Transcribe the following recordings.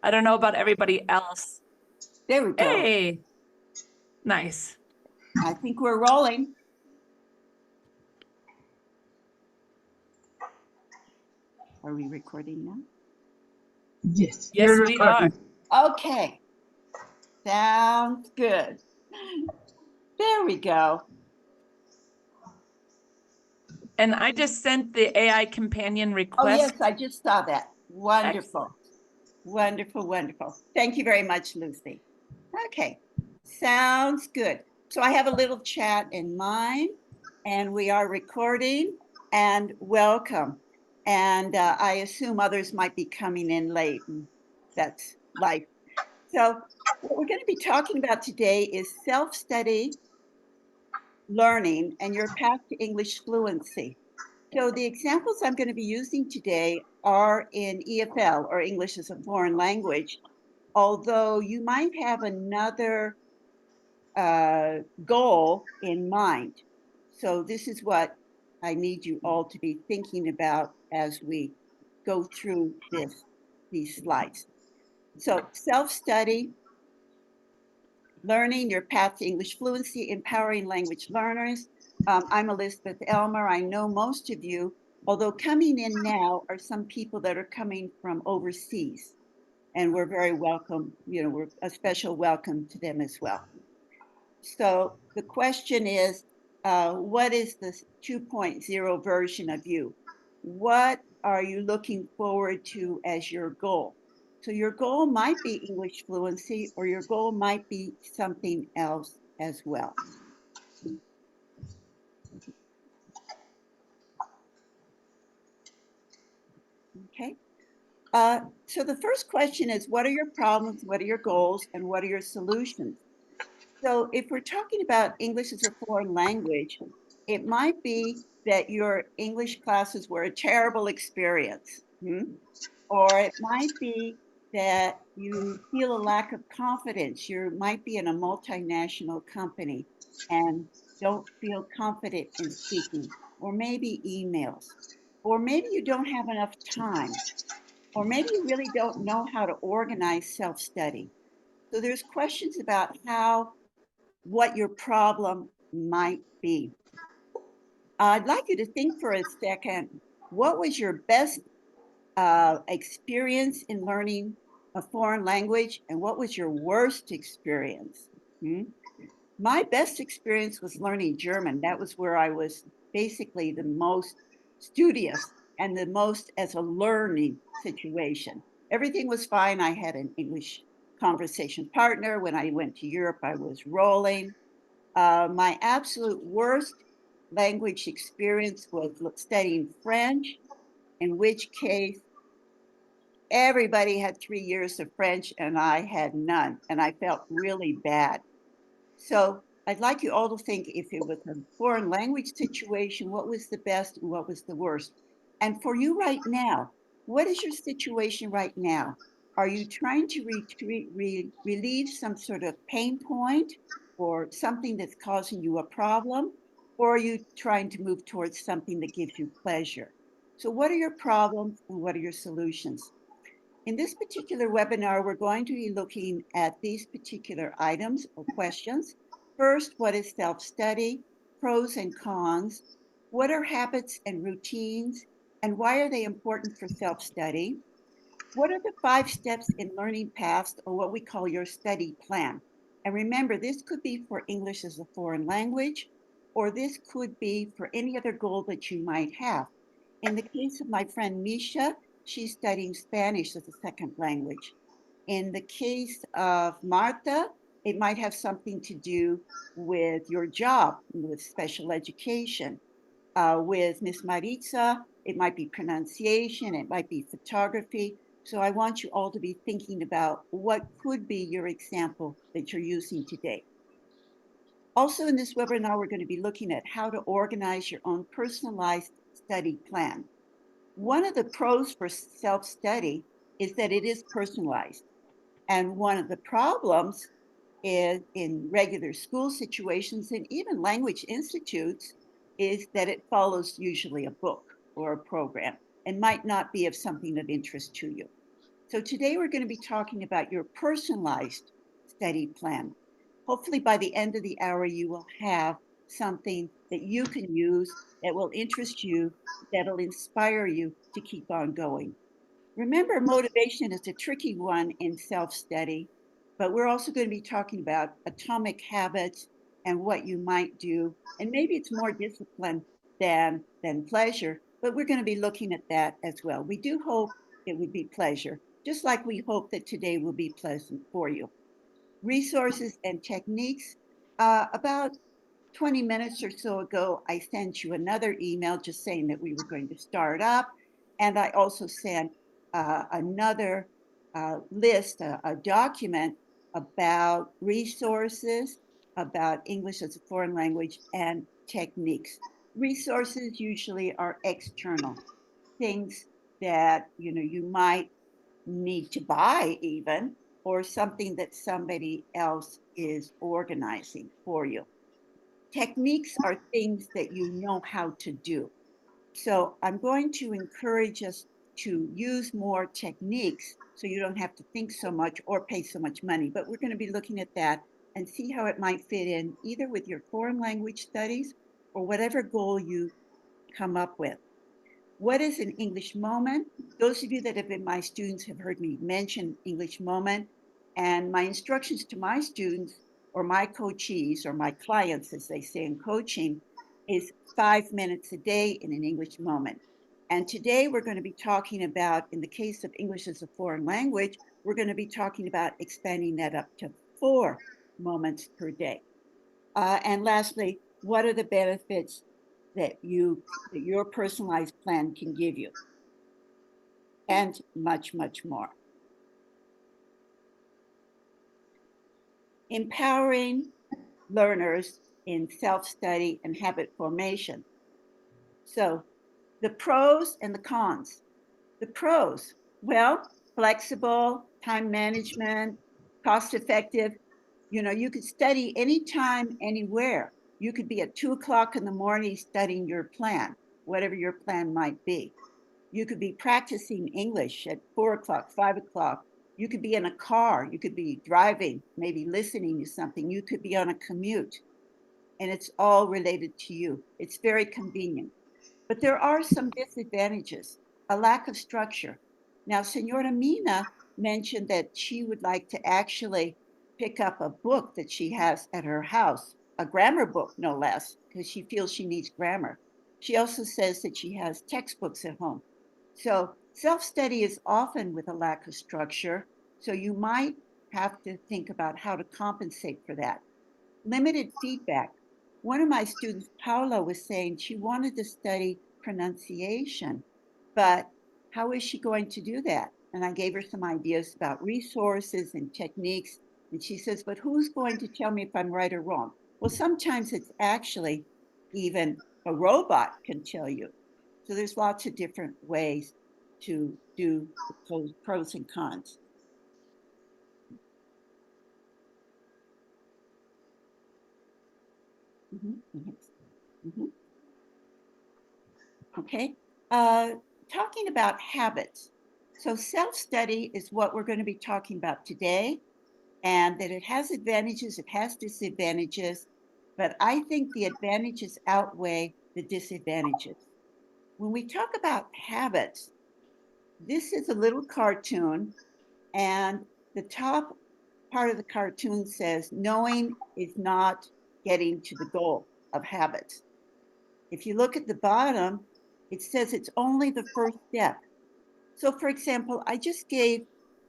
I don't know about everybody else. There we go. Hey, nice. I think we're rolling. Are we recording now? Yes. Yes, we're we are. recording. Okay. Sounds good. There we go. And I just sent the AI companion Oh, request. yes, I just saw that. Wonderful. Wonderful, wonderful. Thank you very much, Lucy. Okay, sounds good. So I have a little chat in mind, and we are recording, and welcome. And I assume others might be coming in late, and that's life. So what we're going to be talking about today is self-study learning and your path to English fluency. So the examples I'm going to be using today are in EFL, or English as a foreign language, although you might have another goal in mind. So this is what I need you all to be thinking about as we go through these slides. So self-study, learning your path to English fluency, empowering language learners. I'm Elizabeth Elmer. I know most of you, although coming in now are some people that are coming from overseas, and we're very welcome. We're a special welcome to them as well. So the question is, what is the 2.0 version of you? What are you looking forward to as your goal? So your goal might be English fluency, or your goal might be something else as well. Okay. So the first question is, what are your problems? What are your goals? And what are your solutions? So if we're talking about English as a foreign language, it might be that your English classes were a terrible experience. Or it might be that you feel a lack of confidence. You might be in a multinational company and don't feel confident in speaking, or maybe emails, or maybe you don't have enough time, or maybe you really don't know how to organize self-study. So there's questions about what your problem might be. I'd like you to think for a second, what was your best experience in learning a foreign language, and what was your worst experience? My best experience was learning German. That was where I was basically the most studious and the most as a learning situation. Everything was fine. I had an English conversation partner. When I went to Europe, I was rolling. My absolute worst language experience was studying French, in which case everybody had 3 years of French and I had none, and I felt really bad. So I'd like you all to think, if it was a foreign language situation, what was the best and what was the worst? And for you right now, what is your situation right now? Are you trying to relieve some sort of pain point or something that's causing you a problem? Or are you trying to move towards something that gives you pleasure? So what are your problems and what are your solutions? In this particular webinar, we're going to be looking at these particular items or questions. First, what is self-study? Pros and cons. What are habits and routines? And why are they important for self-study? What are the 5 steps in learning paths, or what we call your study plan? And remember, this could be for English as a foreign language, or this could be for any other goal that you might have. In the case of my friend Misha, she's studying Spanish as a second language. In the case of Marta, it might have something to do with your job, with special education. With Miss Maritza, it might be pronunciation, it might be photography. So I want you all to be thinking about what could be your example that you're using today. Also in this webinar, we're going to be looking at how to organize your own personalized study plan. One of the pros for self-study is that it is personalized. And one of the problems is in regular school situations and even language institutes is that it follows usually a book or a program and might not be of something of interest to you. So today we're going to be talking about your personalized study plan. Hopefully by the end of the hour, you will have something that you can use that will interest you, that'll inspire you to keep on going. Remember, motivation is a tricky one in self-study, but we're also going to be talking about atomic habits and what you might do. And maybe it's more discipline than pleasure, but we're going to be looking at that as well. We do hope it would be pleasure, just like we hope that today will be pleasant for you. Resources and techniques. About 20 minutes or so ago, I sent you another email just saying that we were going to start up. And I also sent another list, a document about resources, about English as a foreign language, and techniques. Resources usually are external, things that you might need to buy even, or something that somebody else is organizing for you. Techniques are things that you know how to do. So I'm going to encourage us to use more techniques so you don't have to think so much or pay so much money. But we're going to be looking at that and see how it might fit in either with your foreign language studies or whatever goal you come up with. What is an English moment? Those of you that have been my students have heard me mention English moment. And my instructions to my students or my coachees or my clients, as they say in coaching, is 5 minutes a day in an English moment. And today we're going to be talking about, in the case of English as a foreign language, we're going to be talking about expanding that up to 4 moments per day. And lastly, what are the benefits that your personalized plan can give you? And much, much more. Empowering learners in self-study and habit formation. So the pros and the cons. The pros, well, flexible, time management, cost-effective. You could study anytime, anywhere. You could be at 2 o'clock in the morning studying your plan, whatever your plan might be. You could be practicing English at 4 o'clock, 5 o'clock. You could be in a car. You could be driving, maybe listening to something. You could be on a commute. And it's all related to you. It's very convenient. But there are some disadvantages, a lack of structure. Now, Senora Mina mentioned that she would like to actually pick up a book that she has at her house, a grammar book, no less, because she feels she needs grammar. She also says that she has textbooks at home. So self-study is often with a lack of structure. So you might have to think about how to compensate for that. Limited feedback. One of my students, Paula, was saying she wanted to study pronunciation, but how is she going to do that? And I gave her some ideas about resources and techniques. And she says, but who's going to tell me if I'm right or wrong? Well, sometimes it's actually even a robot can tell you. So there's lots of different ways to do the pros and cons. Okay, talking about habits. So self-study is what we're going to be talking about today, and that it has advantages, it has disadvantages, but I think the advantages outweigh the disadvantages. When we talk about habits, this is a little cartoon, and the top part of the cartoon says, knowing is not getting to the goal of habits. If you look at the bottom, it says it's only the first step. So for example, I just gave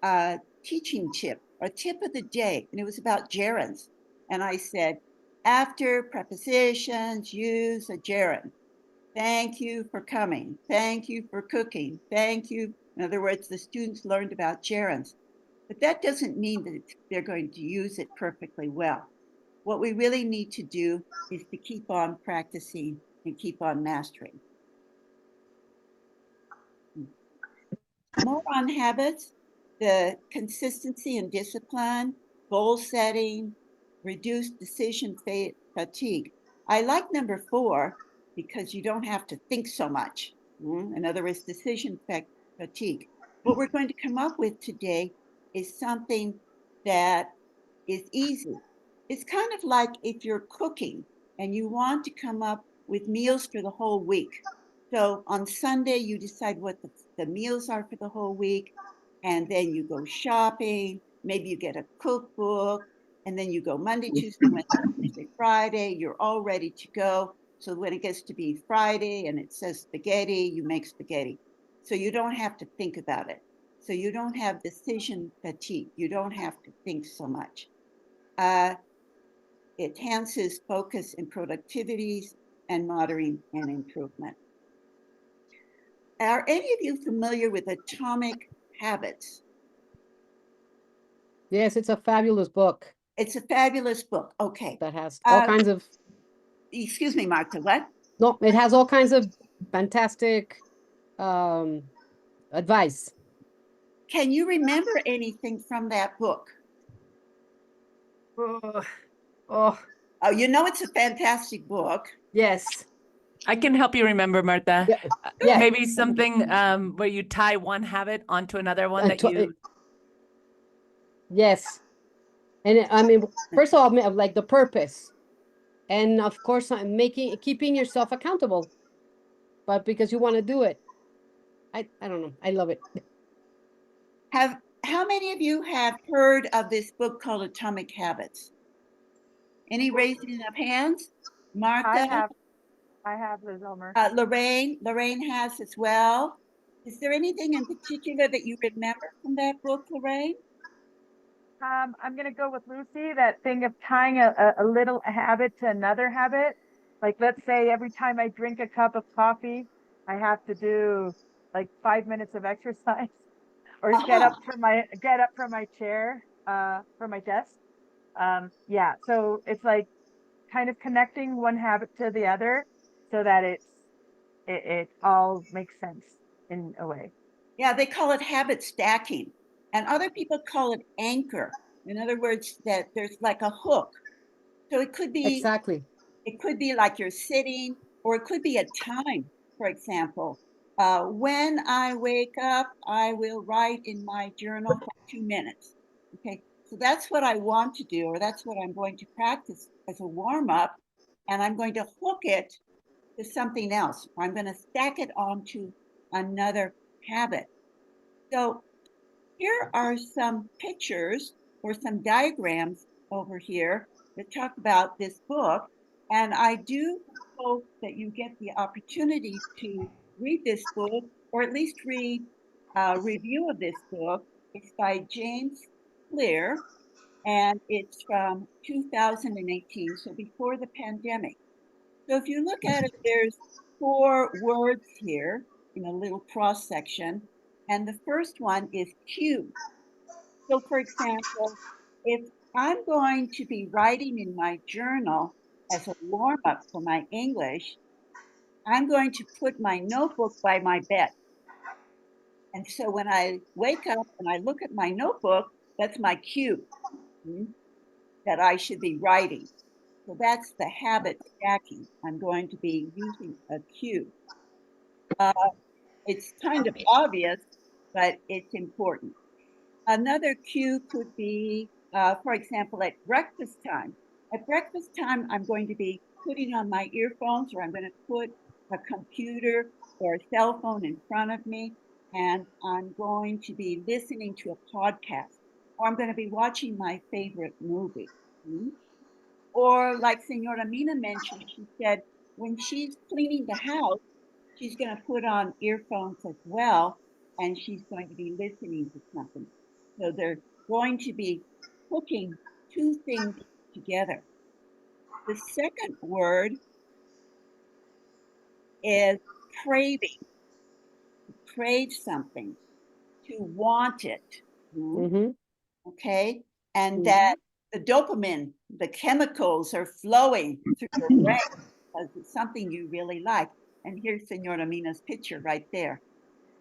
a teaching tip, a tip of the day, and it was about gerunds. And I said, after prepositions, use a gerund. Thank you for coming. Thank you for cooking. Thank you. In other words, the students learned about gerunds. But that doesn't mean that they're going to use it perfectly well. What we really need to do is to keep on practicing and keep on mastering. More on habits, the consistency and discipline, goal setting, reduced decision fatigue. I like number 4 because you don't have to think so much. In other words, decision fatigue. What we're going to come up with today is something that is easy. It's kind of like if you're cooking and you want to come up with meals for the whole week. So on Sunday, you decide what the meals are for the whole week, and then you go shopping. Maybe you get a cookbook, and then you go Monday, Tuesday, Wednesday, Thursday, Friday. You're all ready to go. So when it gets to be Friday and it says spaghetti, you make spaghetti. So you don't have to think about it. So you don't have decision fatigue. You don't have to think so much. It enhances focus and productivities and monitoring and improvement. Are any of you familiar with Atomic Habits? Yes, it's a fabulous book It's a fabulous book. Okay. that has all kinds of, Excuse me, Martha, what? no, it has all kinds of fantastic advice. Can you remember anything from that book? Oh, oh, Oh, you know it's a fantastic book. yes. I can help you remember, Martha. Yeah, yeah. Maybe something where you tie one habit onto another one that you. Yes. And I mean, first of all, I mean, like the purpose. And of course, I'm keeping yourself accountable, but because you want to do it. I don't know. I love it. How many of you have heard of this book called Atomic Habits? Any raising of hands? Martha? I have, Liz Elmer. Lorraine has as well. Is there anything in particular that you remember from that book, Lorraine? I'm going to go with Lucy, that thing of tying a little habit to another habit. Like, let's say every time I drink a cup of coffee, I have to do like 5 minutes of exercise or get up from my chair, from my desk. Yeah. So it's like kind of connecting one habit to the other so that it all makes sense in a way. Yeah, they call it habit stacking, and other people call it anchor. In other words, that there's like a hook. So it could be Exactly. It could be like you're sitting, or it could be a time. For example, when I wake up, I will write in my journal for 2 minutes. Okay, so that's what I want to do, or that's what I'm going to practice as a warm up, and I'm going to hook it to something else. I'm going to stack it onto another habit. So here are some pictures or some diagrams over here that talk about this book. And I do hope that you get the opportunity to read this book, or at least read a review of this book. It's by James Clear, and it's from 2018, so before the pandemic. So if you look at it, there's 4 words here in a little cross section, and the first one is cue. So for example, if I'm going to be writing in my journal as a warm up for my English, I'm going to put my notebook by my bed. And so when I wake up and I look at my notebook, that's my cue that I should be writing. So that's the habit stacking. I'm going to be using a cue. It's kind of obvious, but it's important. Another cue could be, for example, at breakfast time. At breakfast time, I'm going to be putting on my earphones, or I'm going to put a computer or a cell phone in front of me, and I'm going to be listening to a podcast, or I'm going to be watching my favorite movie. Or like Senora Mina mentioned, she said when she's cleaning the house, she's going to put on earphones as well, and she's going to be listening to something. So they're going to be hooking 2 things together. The second word is craving. To crave something, to want it. Okay, and that the dopamine, the chemicals are flowing through your brain because it's something you really like. And here's Senora Mina's picture right there.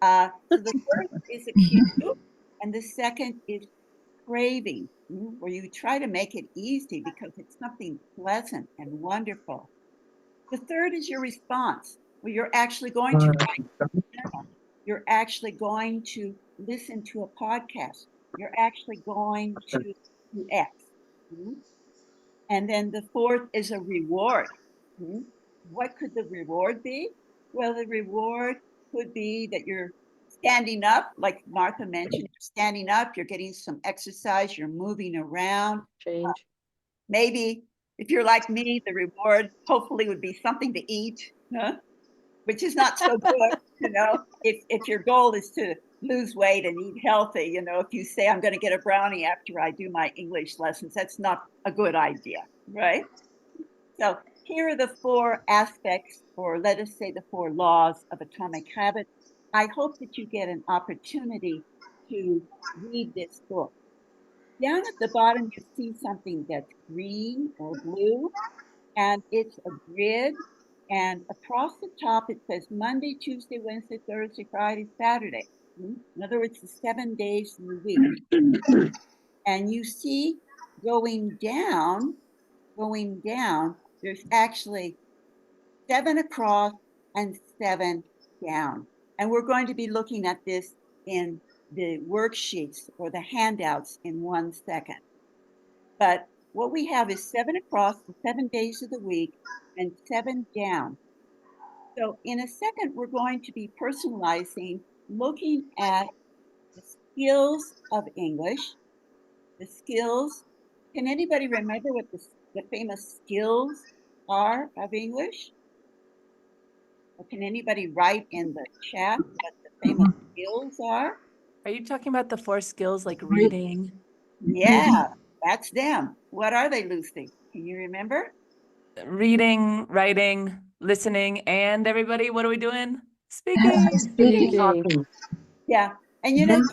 So the first is a cue, and the second is craving, where you try to make it easy because it's something pleasant and wonderful. The third is your response, where you're actually going to write. You're actually going to listen to a podcast. You're actually going to X. And then the fourth is a reward. What could the reward be? Well, the reward could be that you're standing up, like Martha mentioned, you're standing up, you're getting some exercise, you're moving around. Change. Maybe if you're like me, the reward hopefully would be something to eat, which is not so good, if your goal is to lose weight and eat healthy, if you say I'm going to get a brownie after I do my English lessons, that's not a good idea, right? So here are the 4 aspects, or let us say the 4 laws of atomic habits. I hope that you get an opportunity to read this book. Down at the bottom, you see something that's green or blue, and it's a grid. And across the top, it says Monday, Tuesday, Wednesday, Thursday, Friday, Saturday. In other words, the 7 days in the week. And you see going down, there's actually 7 across and 7 down. And we're going to be looking at this in the worksheets or the handouts in 1 second. But what we have is 7 across the 7 days of the week and 7 down. So in a second, we're going to be personalizing, looking at the skills of English, the skills. Can anybody remember what the famous skills are of English? Or can anybody write in the chat what the famous skills are? Are you talking about the 4 skills like reading? Yeah, that's them. What are they, Lucy? Can you remember? Reading, writing, listening, and everybody, what are we doing? Speaking. Speaking. Yeah, and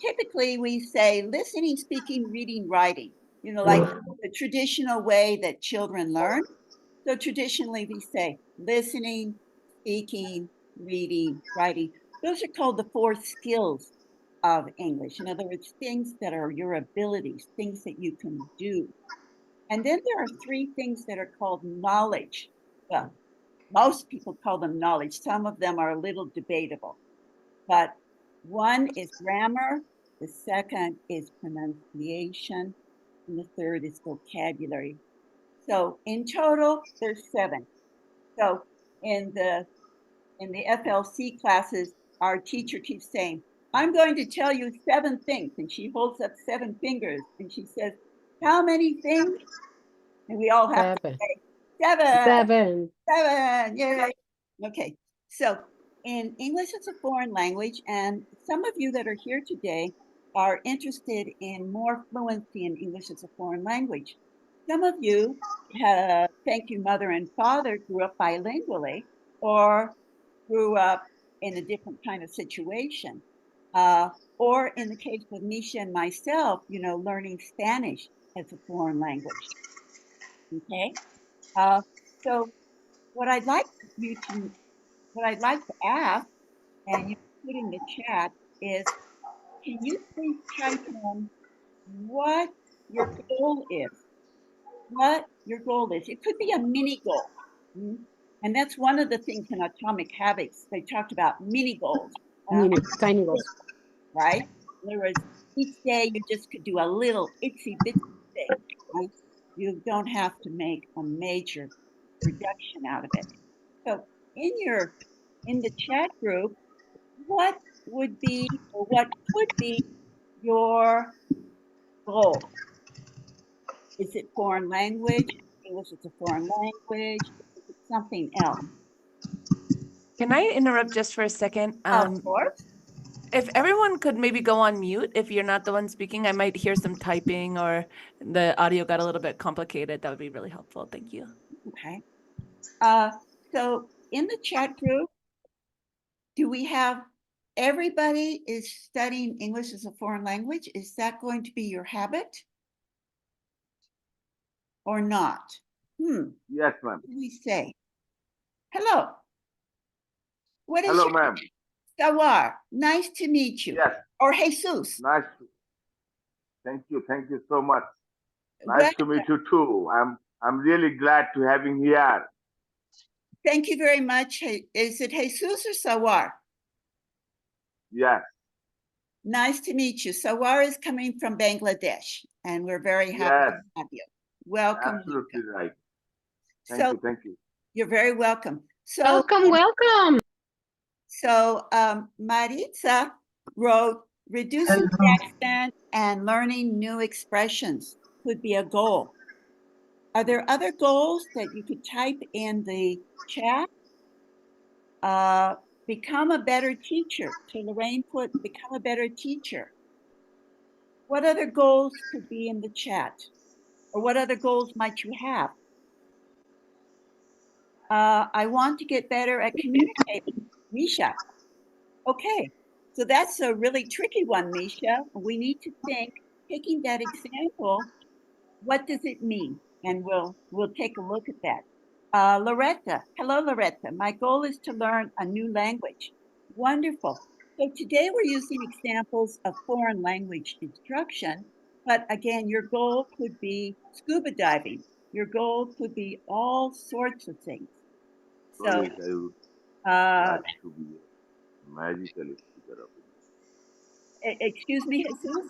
typically we say listening, speaking, reading, writing, like the traditional way that children learn. So traditionally we say listening, speaking, reading, writing. Those are called the 4 skills of English. In other words, things that are your abilities, things that you can do. And then there are 3 things that are called knowledge. Well, most people call them knowledge. Some of them are a little debatable. But one is grammar, the second is pronunciation, and the third is vocabulary. So in total, there's 7. So in the FLC classes, our teacher keeps saying, I'm going to tell you 7 things. And she holds up 7 fingers and she says, how many things? And we all have to 7. say 7. 7. Yay. Okay. So in English as a foreign language, and some of you that are here today are interested in more fluency in English as a foreign language. Some of you, thank you, mother and father, grew up bilingually or grew up in a different kind of situation. Or in the case of Misha and myself, learning Spanish as a foreign language. Okay. So what I'd like to ask, and you put in the chat, is can you please type in what your goal is? What your goal is. It could be a mini goal. And that's one of the things in Atomic Habits. They talked about mini goals. Tiny goals. Right? In other words, each day you just could do a little itsy bitsy thing. Right? You don't have to make a major reduction out of it. So in the chat group, what would be or what could be your goal? Is it foreign language? English is a foreign language? Is it something else? Can I interrupt just for a second? Of course. If everyone could maybe go on mute, if you're not the one speaking, I might hear some typing or the audio got a little bit complicated. That would be really helpful. Thank you. Okay. So in the chat group, do we have everybody is studying English as a foreign language? Is that going to be your habit or not? Yes, ma'am. What do we say? Hello. What is Hello, your ma'am. Sawar? Nice to meet you. Yes. Or Jesus. Nice. Thank you so much. Nice to meet you too. I'm really glad to having here. Thank you very much. Is it Jesus or Sawar? Yes. Nice to meet you. Sawar is coming from Bangladesh, and we're very happy Yes, to have you. Welcome. absolutely welcome. right. Thank So you, thank you. you're very welcome. So, Welcome, welcome. Maritza wrote, reducing the Hello. accent and learning new expressions could be a goal. Are there other goals that you could type in the chat? Become a better teacher. So Lorraine put, become a better teacher. What other goals could be in the chat? Or what other goals might you have? I want to get better at communicating. Misha. Okay, so that's a really tricky one, Misha. We need to think, taking that example, what does it mean? And we'll take a look at that. Loretta, hello, Loretta. My goal is to learn a new language. Wonderful. So today we're using examples of foreign language instruction, but again, your goal could be scuba diving. Your goal could be all sorts of things. So So, yes, I would uh, like to be a magical speaker of English. excuse me, Jesus.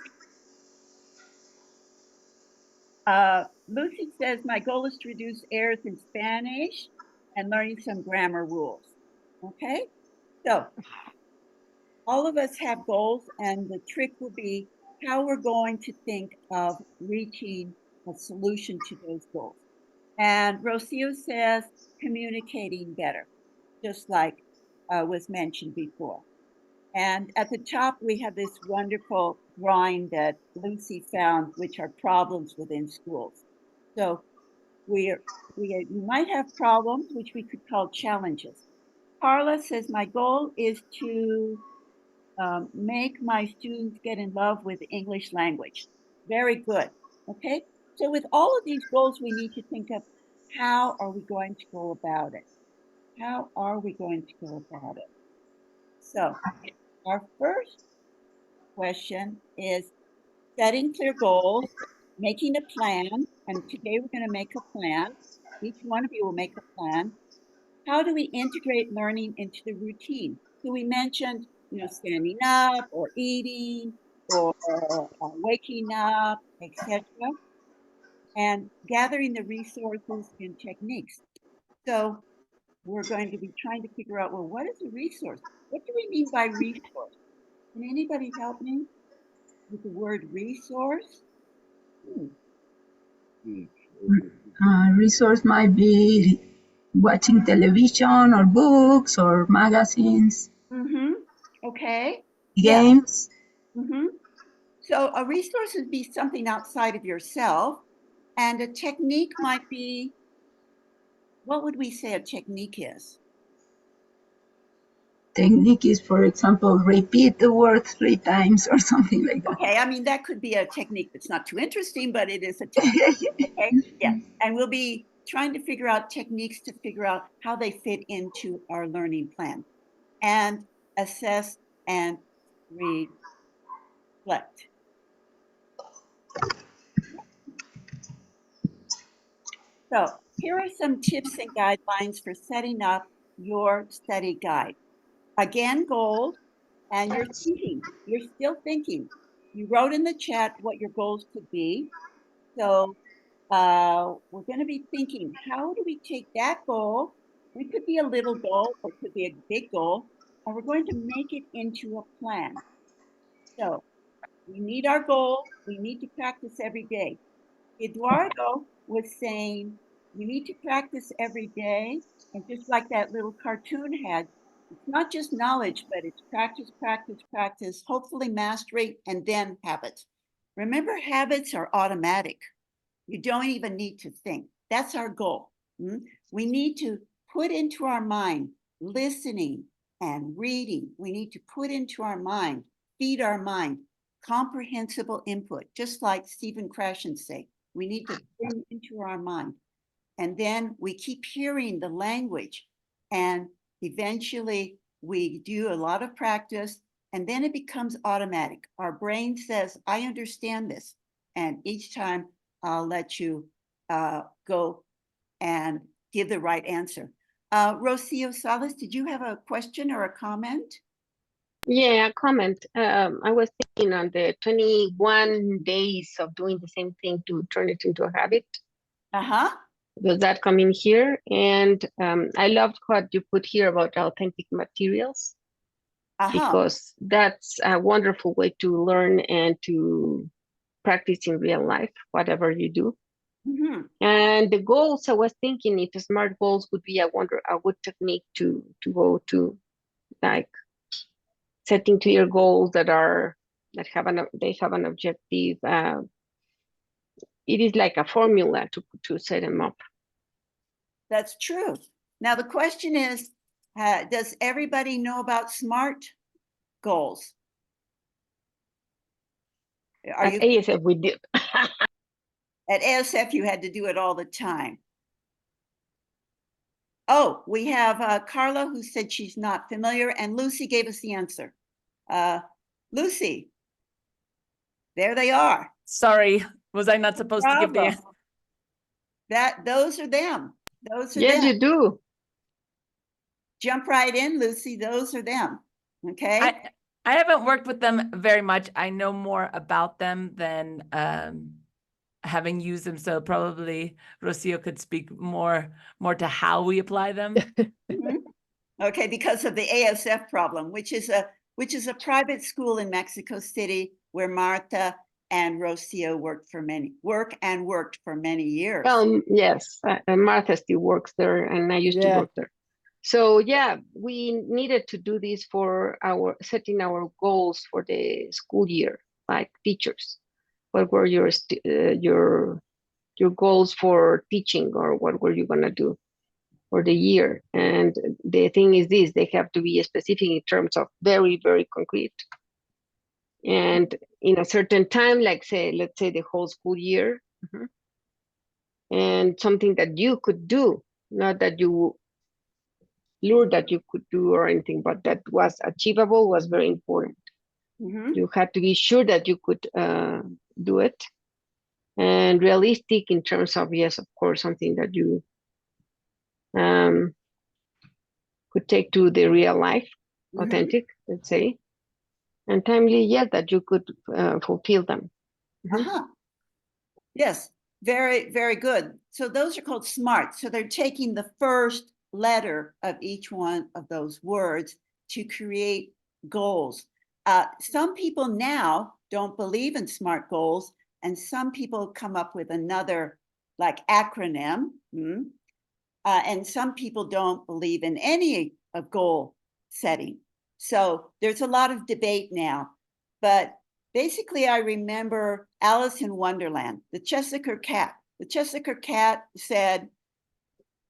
Lucy says, my goal is to reduce errors in Spanish and learning some grammar rules. Okay, so all of us have goals, and the trick will be how we're going to think of reaching a solution to those goals. And Rocio says, communicating better, just like was mentioned before. And at the top, we have this wonderful drawing that Lucy found, which are problems within schools. So we might have problems, which we could call challenges. Carla says, my goal is to make my students get in love with the English language. Very good. Okay. So with all of these goals, we need to think of how are we going to go about it? How are we going to go about it? So our first question is setting clear goals, making a plan. And today we're going to make a plan. Each one of you will make a plan. How do we integrate learning into the routine? So we mentioned, standing up or eating or waking up, etc., and gathering the resources and techniques. So we're going to be trying to figure out, well, what is a resource? What do we mean by resource? Can anybody help me with the word resource? Teach. Okay. Resource might be watching television or books or magazines, Mm-hmm. Okay. Yeah. games. Mm-hmm. So a resource would be something outside of yourself, and a technique might be, what would we say a technique is? Technique is, for example, repeat the word 3 times or something like that. Okay, I mean, that could be a technique that's not too interesting, but it is a technique. Okay, yeah. And we'll be trying to figure out techniques to figure out how they fit into our learning plan and assess and reflect. So here are some tips and guidelines for setting up your study guide. Again, goals, and you're thinking, you're still thinking. You wrote in the chat what your goals could be. So we're going to be thinking, how do we take that goal? It could be a little goal or it could be a big goal, and we're going to make it into a plan. So we need our goal. We need to practice every day. Eduardo was saying, you need to practice every day. And just like that little cartoon had, it's not just knowledge, but it's practice, practice, practice, hopefully mastery, and then habits. Remember, habits are automatic. You don't even need to think. That's our goal. We need to put into our mind listening and reading. We need to put into our mind, feed our mind, comprehensible input, just like Stephen Krashen say. We need to bring into our mind. And then we keep hearing the language. And eventually we do a lot of practice, and then it becomes automatic. Our brain says, I understand this. And each time I'll let you go and give the right answer. Rocio Salas, did you have a question or a comment? Yeah, a comment. I was thinking on the 21 days of doing the same thing to turn it into a habit. Uh-huh. Does that come in here? And I loved what you put here about authentic materials, Uh-huh. because that's a wonderful way to learn and to practice in real life, whatever you do. Mm-hmm. And the goals, I was thinking if SMART goals would be a good technique to go to, like setting clear goals that have an objective. It is like a formula to set them up. That's true. Now the question is, does everybody know about SMART goals? Are At you ASF we did. at ASF? You had to do it all the time. Oh, we have Carla who said she's not familiar, and Lucy gave us the answer. Lucy, there they are. Sorry, was I not supposed to give the Bravo. answer? Those are them. Those are Yes, them. you do. Jump right in, Lucy. Those are them. Okay. I haven't worked with them very much. I know more about them than having used them, so probably Rocio could speak more to how we apply them. Mhm. Okay, because of the ASF problem, which is a private school in Mexico City where Marta and Rocio worked for many years. Yes, Martha still works there, and I used to work there. So yeah, we needed to do this for setting our goals for the school year, like teachers. What were your goals for teaching, or what were you gonna do for the year? And the thing is this: they have to be specific in terms of very, very concrete, and in a certain time, like let's say the whole school year, and something that you could do, not that you lured that you could do or anything, but that was achievable, was very important. You had to be sure that you could do it, and realistic in terms of, yes, of course, something that you could take to the real life, authentic, let's say, and timely, yet that you could fulfill them. Yes, very, very good. So those are called SMART. So they're taking the first letter of each one of those words to create goals. Some people now don't believe in SMART goals, and some people come up with another like acronym. And some people don't believe in any of goal setting. So there's a lot of debate now. But basically, I remember Alice in Wonderland, the Chesapeake cat. The Chesapeake cat said,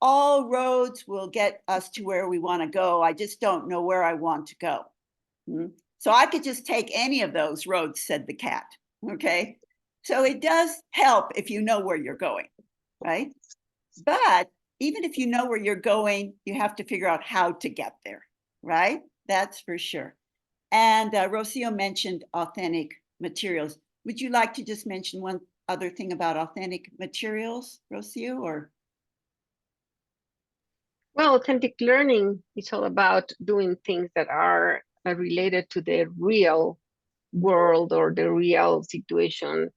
all roads will get us to where we want to go. I just don't know where I want to go. So I could just take any of those roads, said the cat. Okay. So it does help if you know where you're going, right? But even if you know where you're going, you have to figure out how to get there, right? That's for sure. And Rocio mentioned authentic materials. Would you like to just mention one other thing about authentic materials, Rocio, or? Well, authentic learning is all about doing things that are related to the real world or the real situation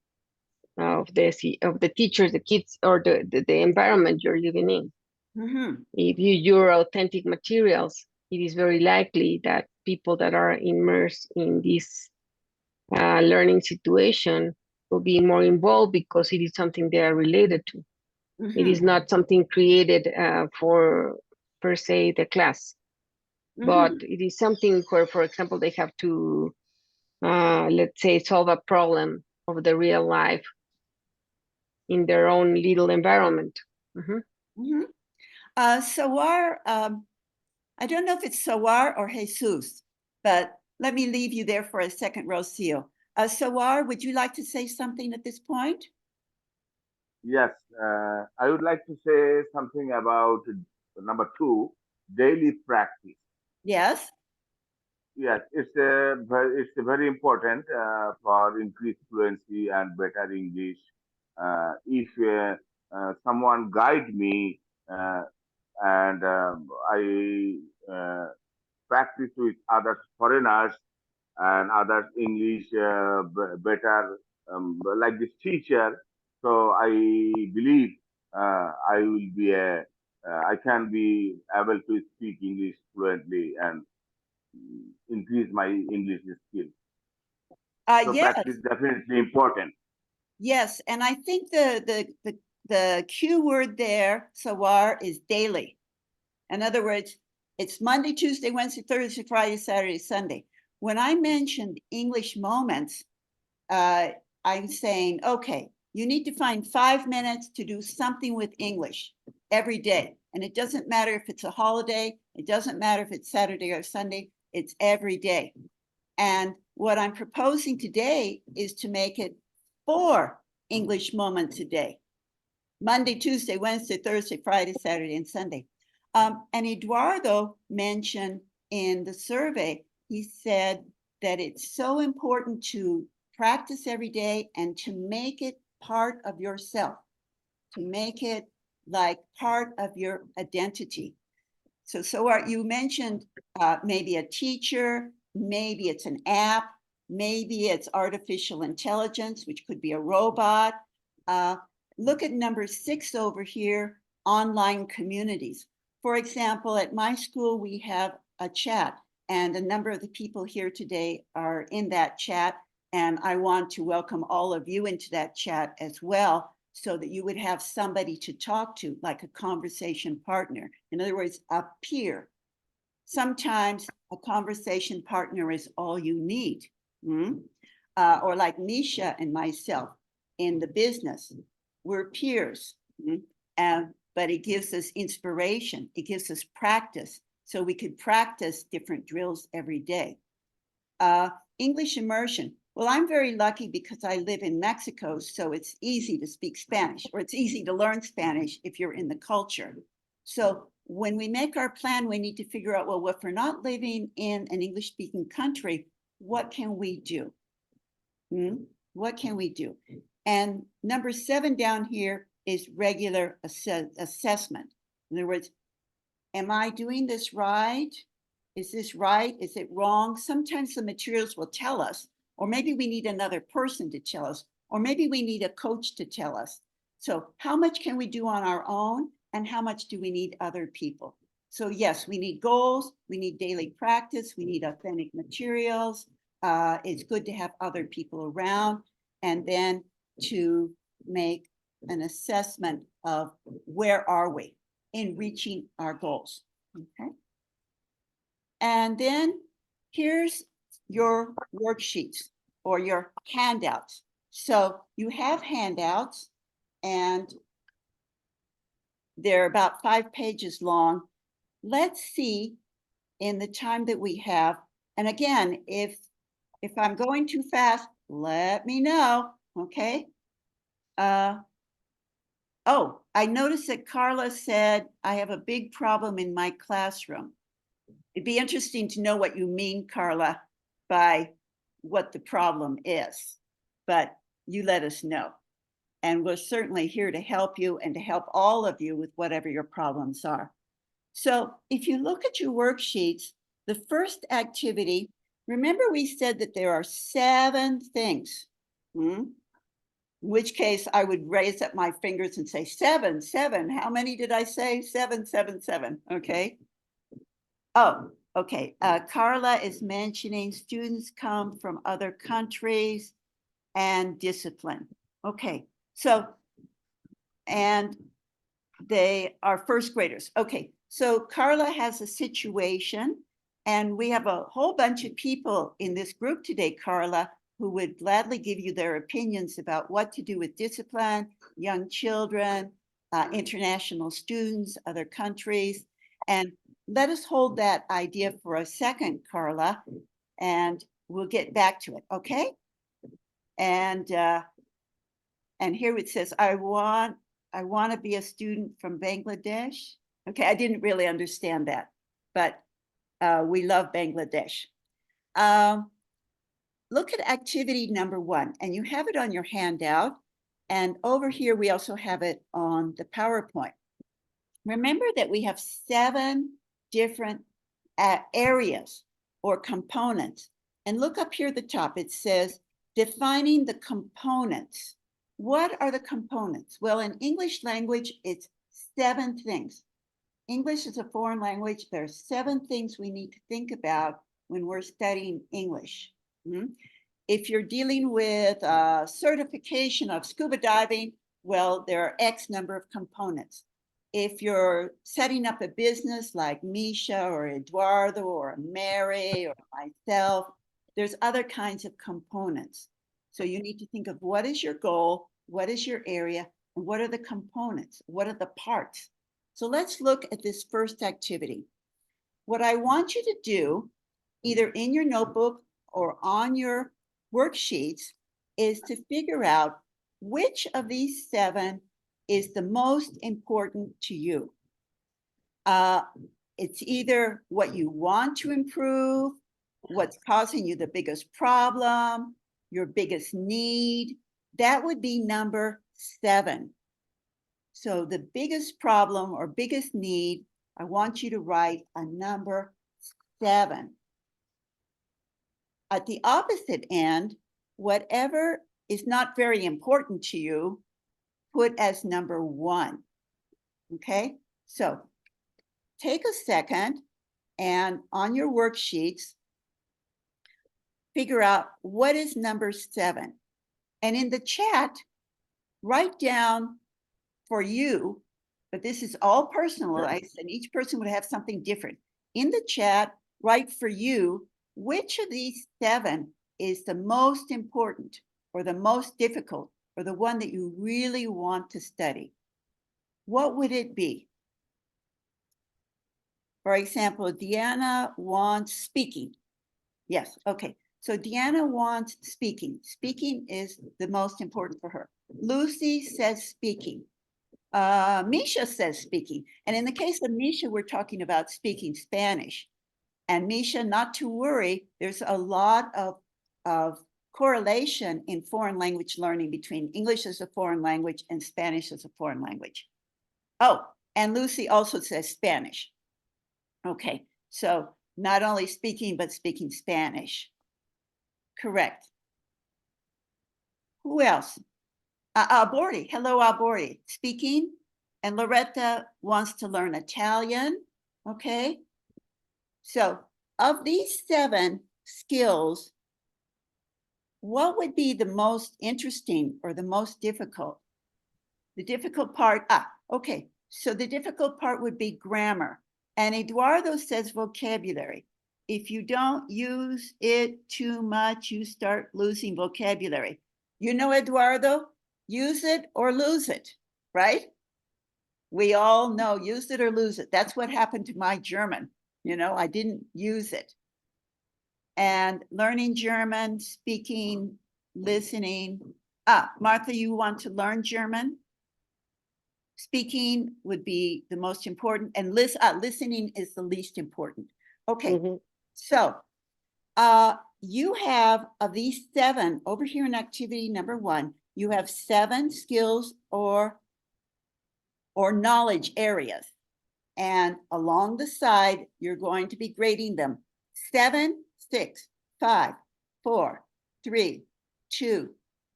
of the teachers, the kids, or the environment you're living in. If you use authentic materials, it is very likely that people that are immersed in this learning situation will be more involved, because it is something they are related to. It is not something created for, per se, the class, but it is something where, for example, they have to, let's say, solve a problem of the real life in their own little environment. Sawar, I don't know if it's Sawar or Jesus, but let me leave you there for a second, Rocio. Sawar, would you like to say something at this point? Yes, I would like to say something about number 2, daily practice. Yes. Yes, it's a very important for increased fluency and better English. If someone guide me and I practice with other foreigners and others English better, like this teacher. So I believe I will be I can be able to speak English fluently and increase my English skill. So Yes, practice definitely important. yes, and I think the cue word there, Sawar, is daily. In other words, it's Monday, Tuesday, Wednesday, Thursday, Friday, Saturday, Sunday. When I mentioned English moments, I'm saying, okay, you need to find 5 minutes to do something with English every day. And it doesn't matter if it's a holiday, it doesn't matter if it's Saturday or Sunday, it's every day. And what I'm proposing today is to make it 4 English moments a day. Monday, Tuesday, Wednesday, Thursday, Friday, Saturday, and Sunday. And Eduardo mentioned in the survey, he said that it's so important to practice every day and to make it part of yourself, to make it like part of your identity. So you mentioned maybe a teacher, maybe it's an app, maybe it's artificial intelligence, which could be a robot. Look at number 6 over here, online communities. For example, at my school, we have a chat, and a number of the people here today are in that chat. And I want to welcome all of you into that chat as well, so that you would have somebody to talk to, like a conversation partner. In other words, a peer. Sometimes a conversation partner is all you need. Or like Misha and myself in the business, we're peers. But it gives us inspiration. It gives us practice. So we could practice different drills every day. English immersion. Well, I'm very lucky because I live in Mexico, so it's easy to speak Spanish, or it's easy to learn Spanish if you're in the culture. So when we make our plan, we need to figure out, well, if we're not living in an English-speaking country, what can we do? What can we do? And number 7 down here is regular assessment. In other words, am I doing this right? Is this right? Is it wrong? Sometimes the materials will tell us, or maybe we need another person to tell us, or maybe we need a coach to tell us. So how much can we do on our own, and how much do we need other people? So yes, we need goals, we need daily practice, we need authentic materials. It's good to have other people around, and then to make an assessment of where are we in reaching our goals, okay? And then here's your worksheets or your handouts. So you have handouts, and they're about 5 pages long. Let's see in the time that we have. And again, if I'm going too fast, let me know, okay? Oh, I noticed that Carla said, I have a big problem in my classroom. It'd be interesting to know what you mean, Carla, by what the problem is, but you let us know. And we're certainly here to help you and to help all of you with whatever your problems are. So if you look at your worksheets, the first activity, remember we said that there are 7 things. In which case I would raise up my fingers and say 7, 7. How many did I say? 7, 7, 7. Okay. Oh, okay. Carla is mentioning students come from other countries and discipline. Okay. So, and they are first graders. Okay. So Carla has a situation, and we have a whole bunch of people in this group today, Carla, who would gladly give you their opinions about what to do with discipline, young children, international students, other countries. And let us hold that idea for a second, Carla, and we'll get back to it, okay? And here it says, I want to be a student from Bangladesh. Okay, I didn't really understand that, but we love Bangladesh. Look at activity number 1, and you have it on your handout. And over here, we also have it on the PowerPoint. Remember that we have 7 different areas or components. And look up here at the top, it says defining the components. What are the components? Well, in English language, it's 7 things. English is a foreign language. There are 7 things we need to think about when we're studying English. If you're dealing with certification of scuba diving, well, there are X number of components. If you're setting up a business like Misha or Eduardo or Mary or myself, there's other kinds of components. So you need to think of what is your goal, what is your area, and what are the components, what are the parts. So let's look at this first activity. What I want you to do, either in your notebook or on your worksheets, is to figure out which of these 7 is the most important to you. It's either what you want to improve, what's causing you the biggest problem, your biggest need. That would be number 7. So the biggest problem or biggest need, I want you to write a number 7. At the opposite end, whatever is not very important to you, put as number 1. Okay, so take a second and on your worksheets, figure out what is number 7. And in the chat, write down for you, but this is all personalized and each person would have something different. In the chat, write for you, which of these 7 is the most important or the most difficult or the one that you really want to study? What would it be? For example, Deanna wants speaking. Yes, okay. So Deanna wants speaking. Speaking is the most important for her. Lucy says speaking. Misha says speaking. And in the case of Misha, we're talking about speaking Spanish. And Misha, not to worry, there's a lot of correlation in foreign language learning between English as a foreign language and Spanish as a foreign language. Oh, and Lucy also says Spanish. Okay, so not only speaking, but speaking Spanish. Correct. Who else? Albordi, hello Albordi, speaking. And Loretta wants to learn Italian, okay? So of these 7 skills, what would be the most interesting or the most difficult? The difficult part, okay. So the difficult part would be grammar. And Eduardo says vocabulary. If you don't use it too much, you start losing vocabulary. You know, Eduardo, use it or lose it, right? We all know use it or lose it. That's what happened to my German. You know, I didn't use it. And learning German, speaking, listening. Martha, you want to learn German? Speaking would be the most important, and listening is the least important. Okay, so you have, of these 7, over here in activity number 1, you have 7 skills or knowledge areas. And along the side, you're going to be grading them. 7, 6, 5, 4, 3, 2,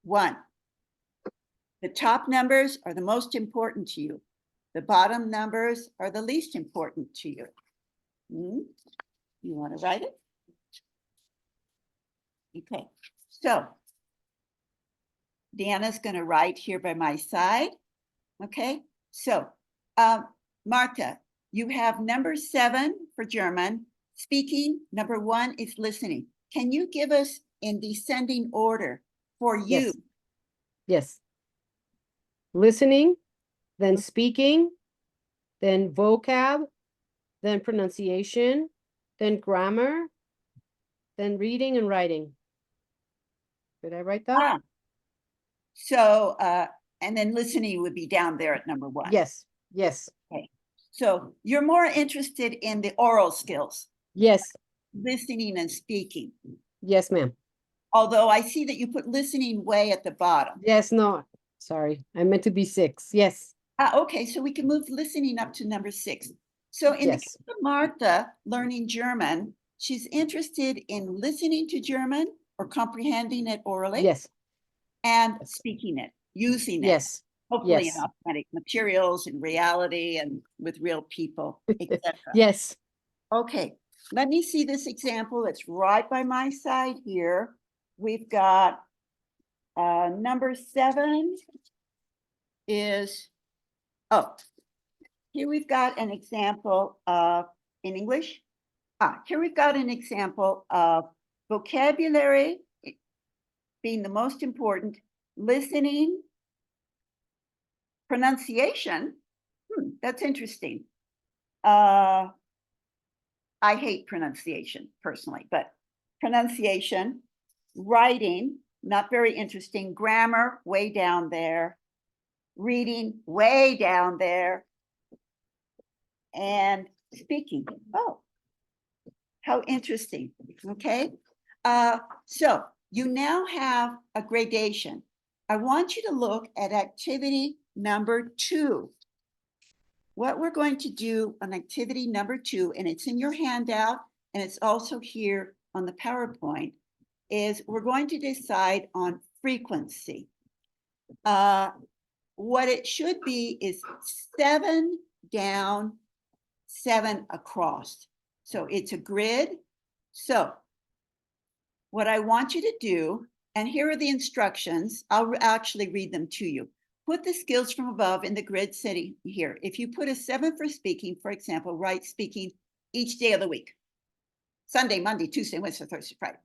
1. The top numbers are the most important to you. The bottom numbers are the least important to you. You want to write it? Okay, so Deanna's going to write here by my side. Okay, so Marta, you have number 7 for German. Speaking, number 1 is listening. Can you give us in descending order for you? Yes. Listening, then speaking, then vocab, then pronunciation, then grammar, then reading and writing. Did I write that? So, and then listening would be down there at number 1. Yes, yes. Okay. So you're more interested in the oral skills. Yes. Listening and speaking. Yes, ma'am. Although I see that you put listening way at the bottom. Yes, no, sorry. I meant to be 6. Yes. Okay, so we can move listening up to number 6. So in the Yes. case of Martha learning German, she's interested in listening to German or comprehending it orally Yes. and Yes. speaking it, using it, Yes. hopefully in Yes. authentic materials, in reality, and with real people, etc. Yes. Okay, let me see this example. It's right by my side here. We've got number 7 is, oh, here we've got an example of, in English. Here we've got an example of vocabulary being the most important, listening, pronunciation. That's interesting. I hate pronunciation personally, but pronunciation, writing, not very interesting, grammar, way down there, reading, way down there, and speaking. Oh, how interesting. Okay. So you now have a gradation. I want you to look at activity number 2. What we're going to do on activity number 2, and it's in your handout, and it's also here on the PowerPoint, is we're going to decide on frequency. What it should be is 7 down, 7 across. So it's a grid. So what I want you to do, and here are the instructions, I'll actually read them to you. Put the skills from above in the grid setting here. If you put a 7 for speaking, for example, write speaking each day of the week. Sunday, Monday, Tuesday, Wednesday, Thursday, Friday.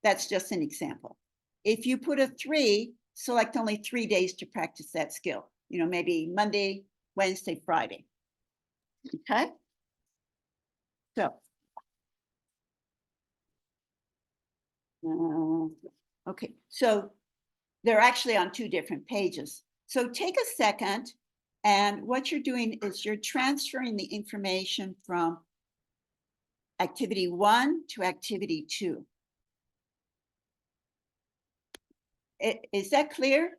That's just an example. If you put a 3, select only 3 days to practice that skill. You know, maybe Monday, Wednesday, Friday. Okay? So, okay, so they're actually on 2 different pages. So take a second, and what you're doing is you're transferring the information from activity 1 to activity 2. Is that clear?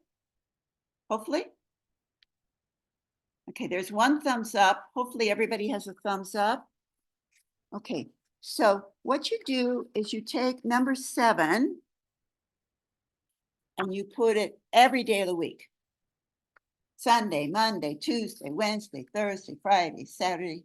Hopefully. Okay, there's 1 thumbs up. Hopefully everybody has a thumbs up. Okay, so what you do is you take number 7 and you put it every day of the week. Sunday, Monday, Tuesday, Wednesday, Thursday, Friday, Saturday,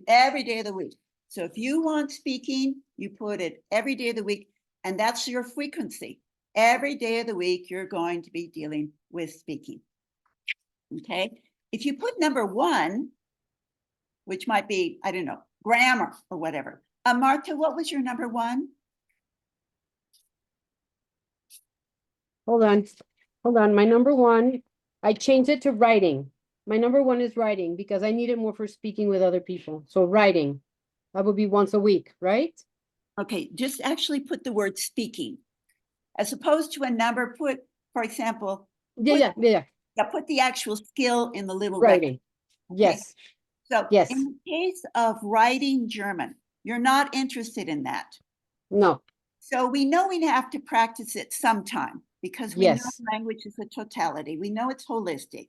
every day of the week. So if you want speaking, you put it every day of the week, and that's your frequency. Every day of the week, you're going to be dealing with speaking. Okay. If you put number 1, which might be, I don't know, grammar or whatever. Martha, what was your number 1? Hold on. Hold on. My number 1, I changed it to writing. My number 1 is writing because I need it more for speaking with other people. So writing, that would be once a week, right? Okay, just actually put the word speaking. As opposed to a number, put, for example, Yeah. put the actual skill in the little Writing. Okay? Yes. So Yes. in the case of writing German, you're not interested in that. No. So we know we have to practice it sometime because we know Yes. language is a totality. We know it's holistic.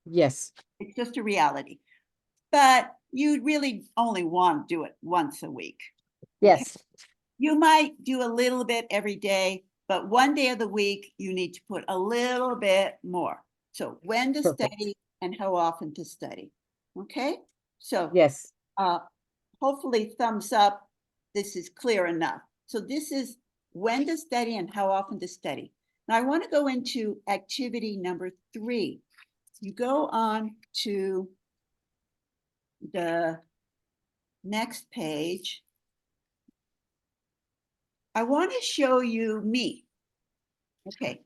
Yes. It's just a reality. But you really only want to do it once a week. Yes. You might do a little bit every day, but 1 day of the week, you need to put a little bit more. So when to Perfect. study and how often to study. Okay? So Yes. hopefully thumbs up. This is clear enough. So this is when to study and how often to study. Now I want to go into activity number 3. You go on to the next page. I want to show you me. Okay.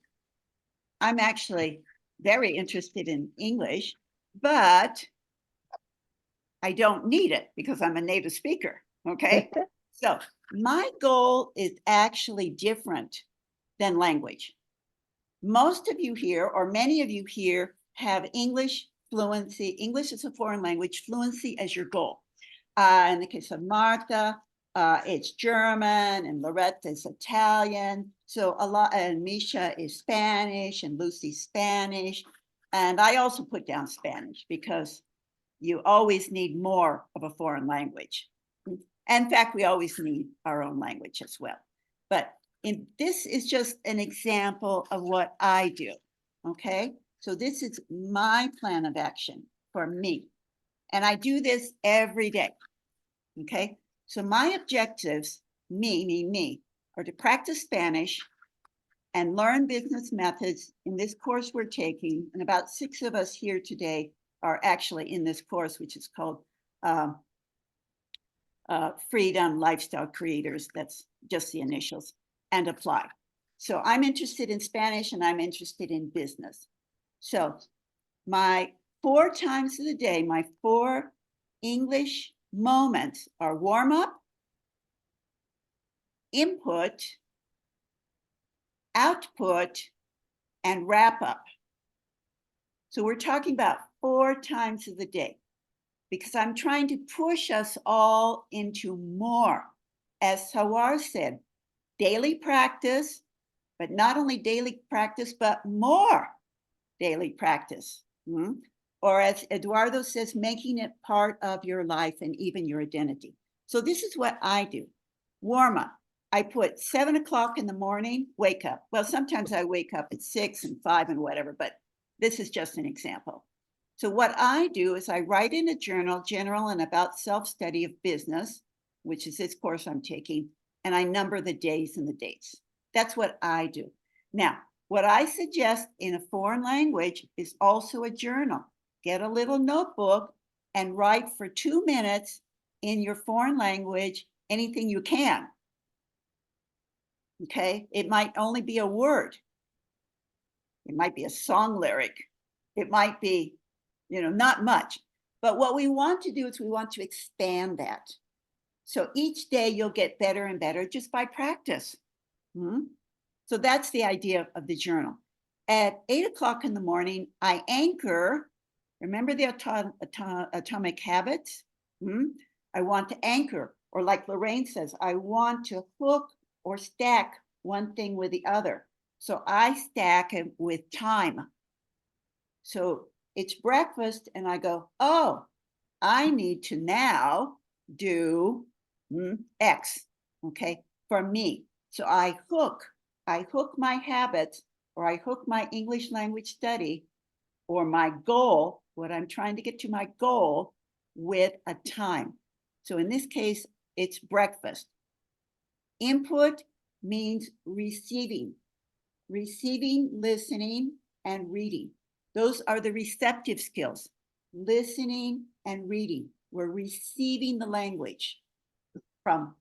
I'm actually very interested in English, but I don't need it because I'm a native speaker. Okay. So my goal is actually different than language. Most of you here, or many of you here, have English fluency. English is a foreign language, fluency as your goal. In the case of Martha, it's German, and Loretta is Italian. So a lot, and Misha is Spanish, and Lucy's Spanish. And I also put down Spanish because you always need more of a foreign language. And in fact, we always need our own language as well. But this is just an example of what I do, okay? So this is my plan of action for me. And I do this every day, okay? So my objectives, me, are to practice Spanish and learn business methods in this course we're taking. And about 6 of us here today are actually in this course, which is called Freedom Lifestyle Creators. That's just the initials, and apply. So I'm interested in Spanish and I'm interested in business. So my 4 times of the day, my 4 English moments are warm up, input, output, and wrap up. So we're talking about 4 times of the day because I'm trying to push us all into more. As Sawar said, daily practice, but not only daily practice, but more daily practice. Or as Eduardo says, making it part of your life and even your identity. So this is what I do. Warm up. I put 7 o'clock in the morning, wake up. Well, sometimes I wake up at 6 and 5 and whatever, but this is just an example. So what I do is I write in a journal, general and about self-study of business, which is this course I'm taking, and I number the days and the dates. That's what I do. Now, what I suggest in a foreign language is also a journal. Get a little notebook and write for 2 minutes in your foreign language, anything you can. Okay, it might only be a word. It might be a song lyric. It might be, not much. But what we want to do is we want to expand that. So each day you'll get better and better just by practice. So that's the idea of the journal. At 8 o'clock in the morning, I anchor. Remember the atomic habits? I want to anchor, or like Lorraine says, I want to hook or stack one thing with the other. So I stack it with time. So it's breakfast and I go, oh, I need to now do X, okay, for me. So I hook my habits, or I hook my English language study, or my goal, what I'm trying to get to my goal, with a time. So in this case, it's breakfast. Input means receiving, listening, and reading. Those are the receptive skills, listening and reading. We're receiving the language from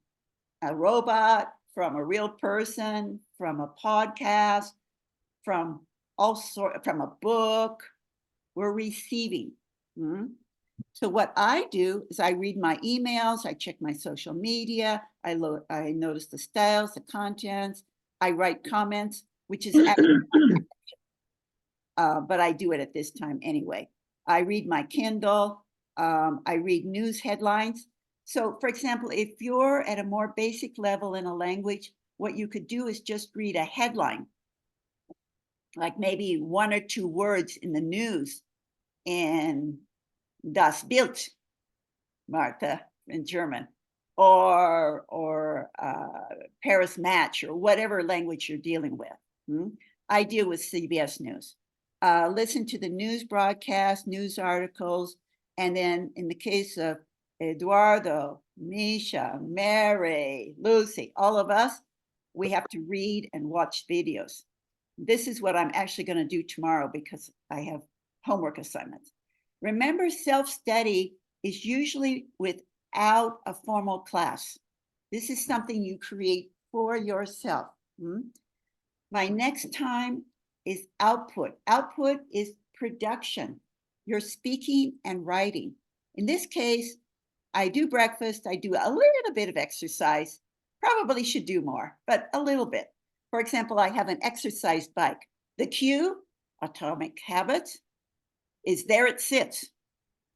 a robot, from a real person, from a podcast, from a book. We're receiving. So what I do is I read my emails, I check my social media, I notice the styles, the contents, I write comments, which is but I do it at this time anyway. I read my Kindle, I read news headlines. So for example, if you're at a more basic level in a language, what you could do is just read a headline, like maybe 1 or 2 words in the news in Das Bild, Martha, in German, or Paris Match, or whatever language you're dealing with. I deal with CBS News. Listen to the news broadcast, news articles, and then in the case of Eduardo, Misha, Mary, Lucy, all of us, we have to read and watch videos. This is what I'm actually going to do tomorrow because I have homework assignments. Remember, self-study is usually without a formal class. This is something you create for yourself. My next time is output. Output is production. You're speaking and writing. In this case, I do breakfast. I do a little bit of exercise. Probably should do more, but a little bit. For example, I have an exercise bike. The cue, Atomic Habits, is there it sits.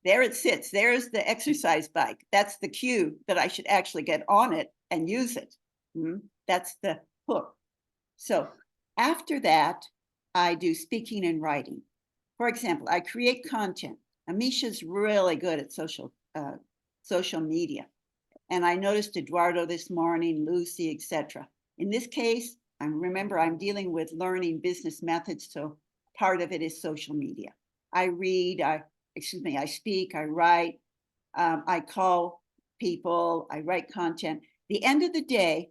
There it sits. There's the exercise bike. That's the cue that I should actually get on it and use it. That's the hook. So after that, I do speaking and writing. For example, I create content. Amisha's really good at social media. And I noticed Eduardo this morning, Lucy, etc. In this case, remember, I'm dealing with learning business methods, so part of it is social media. I read, I speak, I write, I call people, I write content. The end of the day,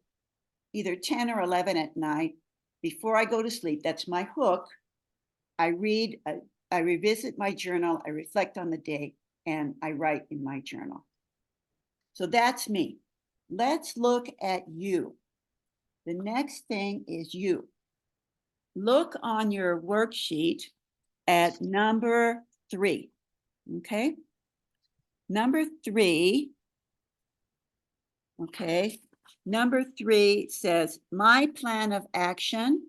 either 10 or 11 at night, before I go to sleep, that's my hook. I read, I revisit my journal, I reflect on the day, and I write in my journal. So that's me. Let's look at you. The next thing is you. Look on your worksheet at number 3, okay? Number 3, okay? Number 3 says, my plan of action,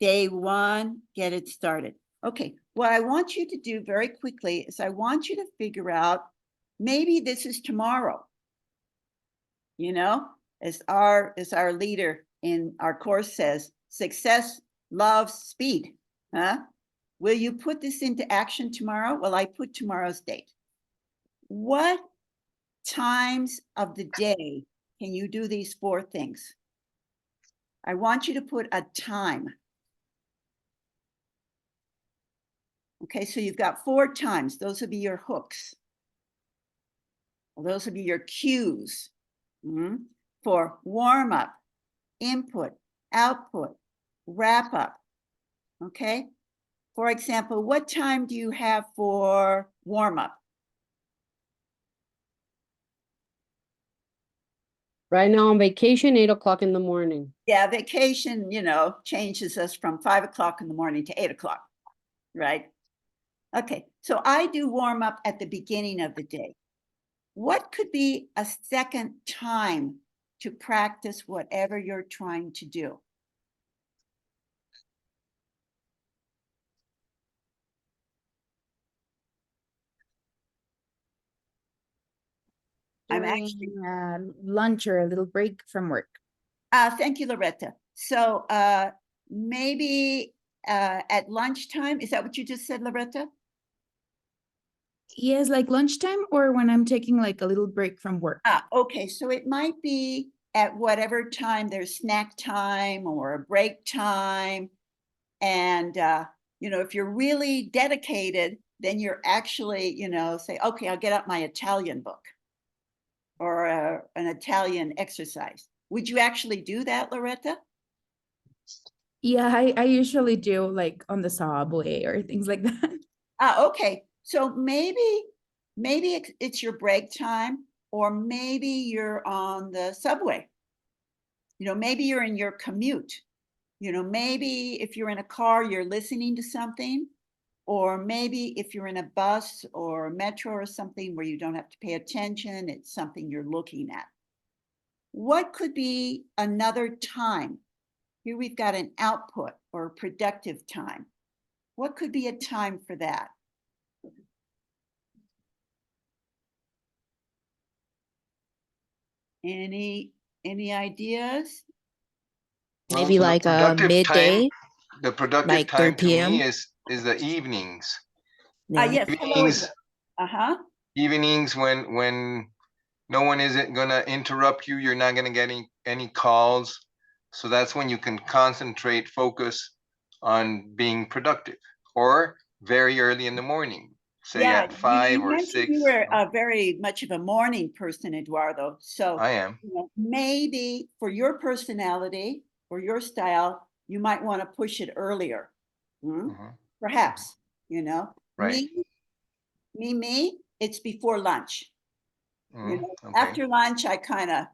day 1, get it started. Okay, what I want you to do very quickly is I want you to figure out, maybe this is tomorrow. You know, as our leader in our course says, success loves speed. Huh? Will you put this into action tomorrow? Well, I put tomorrow's date. What times of the day can you do these 4 things? I want you to put a time. Okay, so you've got 4 times. Those will be your hooks. Those will be your cues. For warm up, input, output, wrap up. Okay. For example, what time do you have for warm up? Right now on vacation, 8 o'clock in the morning. Yeah, vacation, changes us from 5 o'clock in the morning to 8 o'clock, right? Okay, so I do warm up at the beginning of the day. What could be a second time to practice whatever you're trying to do? I'm actually lunch or a little break from work. Thank you, Loretta. So maybe at lunchtime, is that what you just said, Loretta? Yes, like lunchtime or when I'm taking like a little break from work. Okay, so it might be at whatever time there's snack time or a break time. And, if you're really dedicated, then you're actually, say, okay, I'll get out my Italian book or an Italian exercise. Would you actually do that, Loretta? Yeah, I usually do like on the subway or things like that. Okay. So maybe it's your break time, or maybe you're on the subway. Maybe you're in your commute. Maybe if you're in a car, you're listening to something, or maybe if you're in a bus or a metro or something where you don't have to pay attention, it's something you're looking at. What could be another time? Here we've got an output or a productive time. What could be a time for that? Any ideas? Maybe like a midday, the productive like time 3 to me p.m. is the evenings. Yeah. Yes. Evenings, Uh-huh. evenings when no one isn't gonna interrupt you, you're not gonna get any calls. So that's when you can concentrate, focus on being productive. Or very early in the morning, say Yeah, at 5 you or mentioned 6. you were very much of a morning person, Eduardo. So I am. maybe for your personality or your style, you might want to push it earlier. Perhaps, Right. Me, it's before lunch. Okay. After lunch, I kind of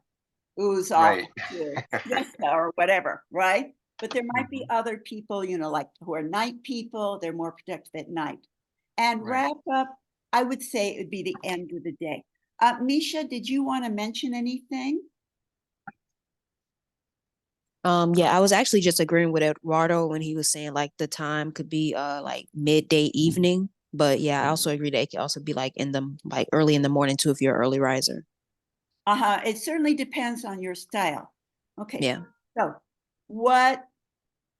ooze off Right. to siesta or whatever, right? But there might be other people, like who are night people, they're more productive at night. And Right. wrap up, I would say it would be the end of the day. Misha, did you want to mention anything? Yeah, I was actually just agreeing with Eduardo when he was saying like the time could be like midday evening. But yeah, I also agree that it could also be like in the like early in the morning too if you're an early riser. It certainly depends on your style. Okay. Yeah. So what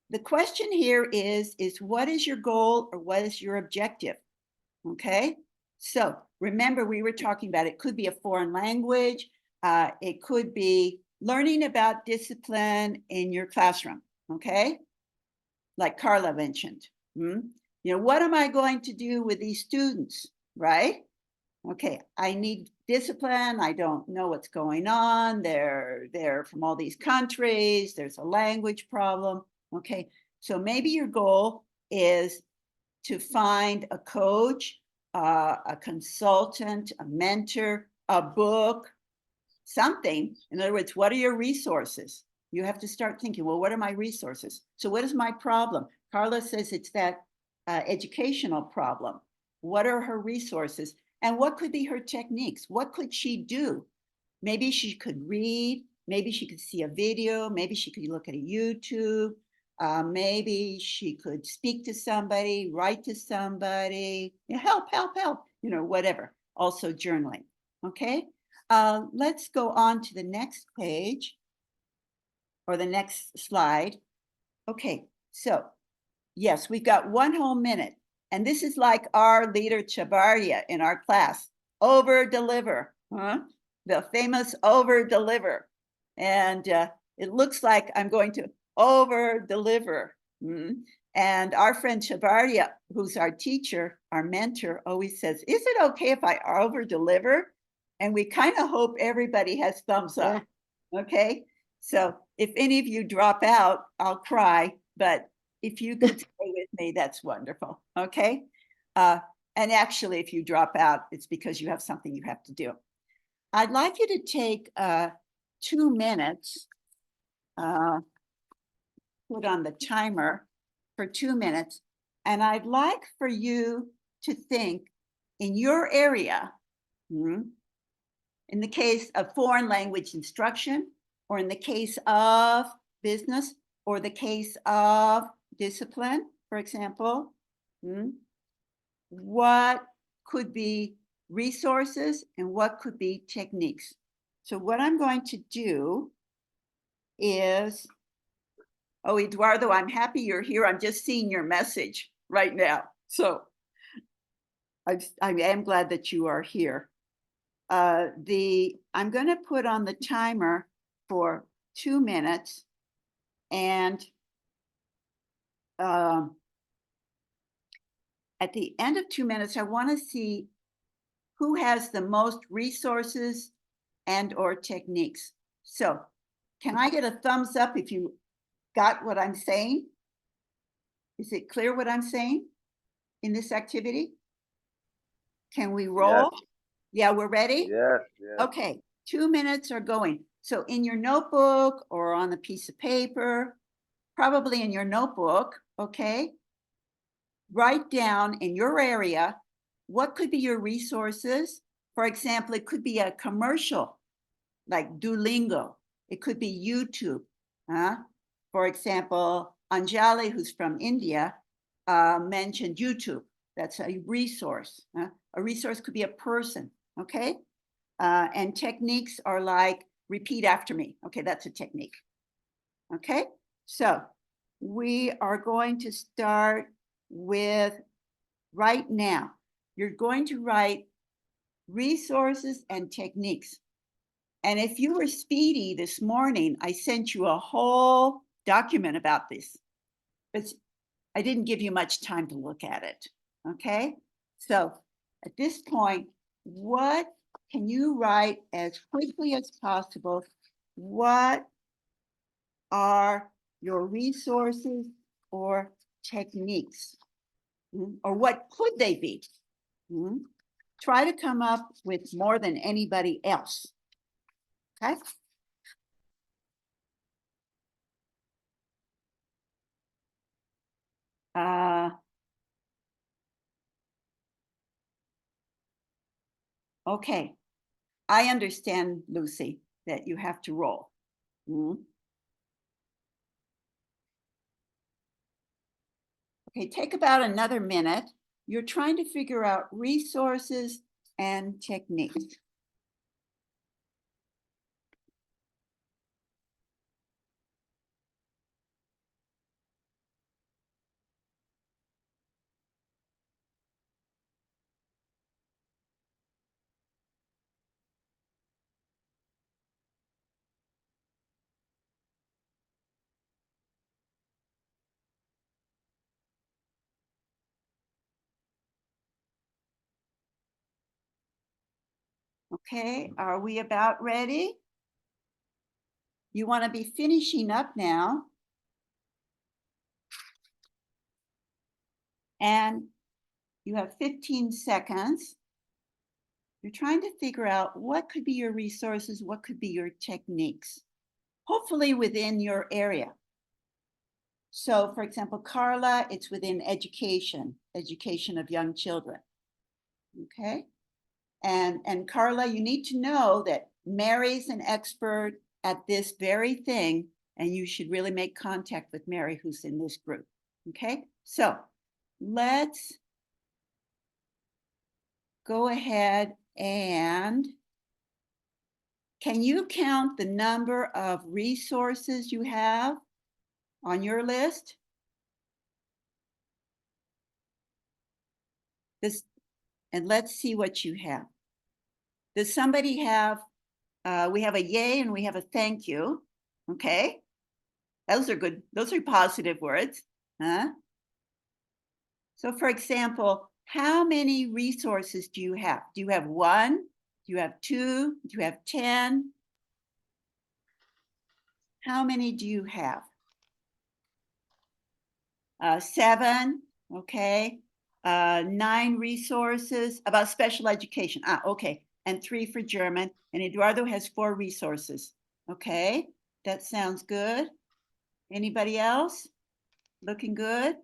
the question here is what is your goal or what is your objective? Okay, so remember we were talking about it could be a foreign language. It could be learning about discipline in your classroom. Okay, like Carla mentioned. You know, what am I going to do with these students, right? Okay, I need discipline. I don't know what's going on. They're from all these countries. There's a language problem. Okay, so maybe your goal is to find a coach, a consultant, a mentor, a book, something. In other words, what are your resources? You have to start thinking, well, what are my resources? So what is my problem? Carla says it's that educational problem. What are her resources? And what could be her techniques? What could she do? Maybe she could read, maybe she could see a video, maybe she could look at a YouTube, maybe she could speak to somebody, write to somebody, help, you know, whatever. Also journaling, okay? Let's go on to the next page or the next slide. Okay, so yes, we've got 1 whole minute. And this is like our leader Chavarria in our class, over deliver, huh? The famous over deliver. And it looks like I'm going to over deliver. And our friend Chavarria, who's our teacher, our mentor, always says, is it okay if I over deliver? And we kind of hope everybody has thumbs up. Yeah. Okay. So if any of you drop out, I'll cry, but if you could stay with me, that's wonderful. Okay. And actually, if you drop out, it's because you have something you have to do. I'd like you to take 2 minutes, put on the timer for 2 minutes. And I'd like for you to think in your area, in the case of foreign language instruction, or in the case of business, or the case of discipline, for example, what could be resources and what could be techniques. So what I'm going to do is, oh, Eduardo, I'm happy you're here. I'm just seeing your message right now. So I am glad that you are here. I'm going to put on the timer for 2 minutes, and at the end of 2 minutes, I want to see who has the most resources and or techniques. So can I get a thumbs up if you got what I'm saying? Is it clear what I'm saying in this activity? Can we roll? Yes. Yeah, we're ready? Yes, yes. Okay, 2 minutes are going. So in your notebook or on a piece of paper, probably in your notebook, okay, write down in your area, what could be your resources? For example, it could be a commercial like Duolingo. It could be YouTube. For example, Anjali, who's from India, mentioned YouTube. That's a resource. A resource could be a person, okay? And techniques are like repeat after me. Okay, that's a technique. Okay, so we are going to start with right now. You're going to write resources and techniques. And if you were speedy this morning, I sent you a whole document about this, but I didn't give you much time to look at it. Okay, so at this point, what can you write as quickly as possible? What are your resources or techniques? Or what could they be? Try to come up with more than anybody else. Okay. Okay. I understand, Lucy, that you have to roll. Okay, take about another minute. You're trying to figure out resources and techniques. Okay, are we about ready? You want to be finishing up now. And you have 15 seconds. You're trying to figure out what could be your resources, what could be your techniques, hopefully within your area. So for example, Carla, it's within education of young children. Okay. And Carla, you need to know that Mary's an expert at this very thing, and you should really make contact with Mary, who's in this group. Okay. So let's go ahead and can you count the number of resources you have on your list? This, and let's see what you have. Does somebody have, we have a yay and we have a thank you. Okay. Those are good. Those are positive words. Huh? So for example, how many resources do you have? Do you have 1? Do you have 2? Do you have 10? How many do you have? 7, okay. 9 resources about special education. Okay. And 3 for German. And Eduardo has 4 resources. Okay, that sounds good. Anybody else? Looking good.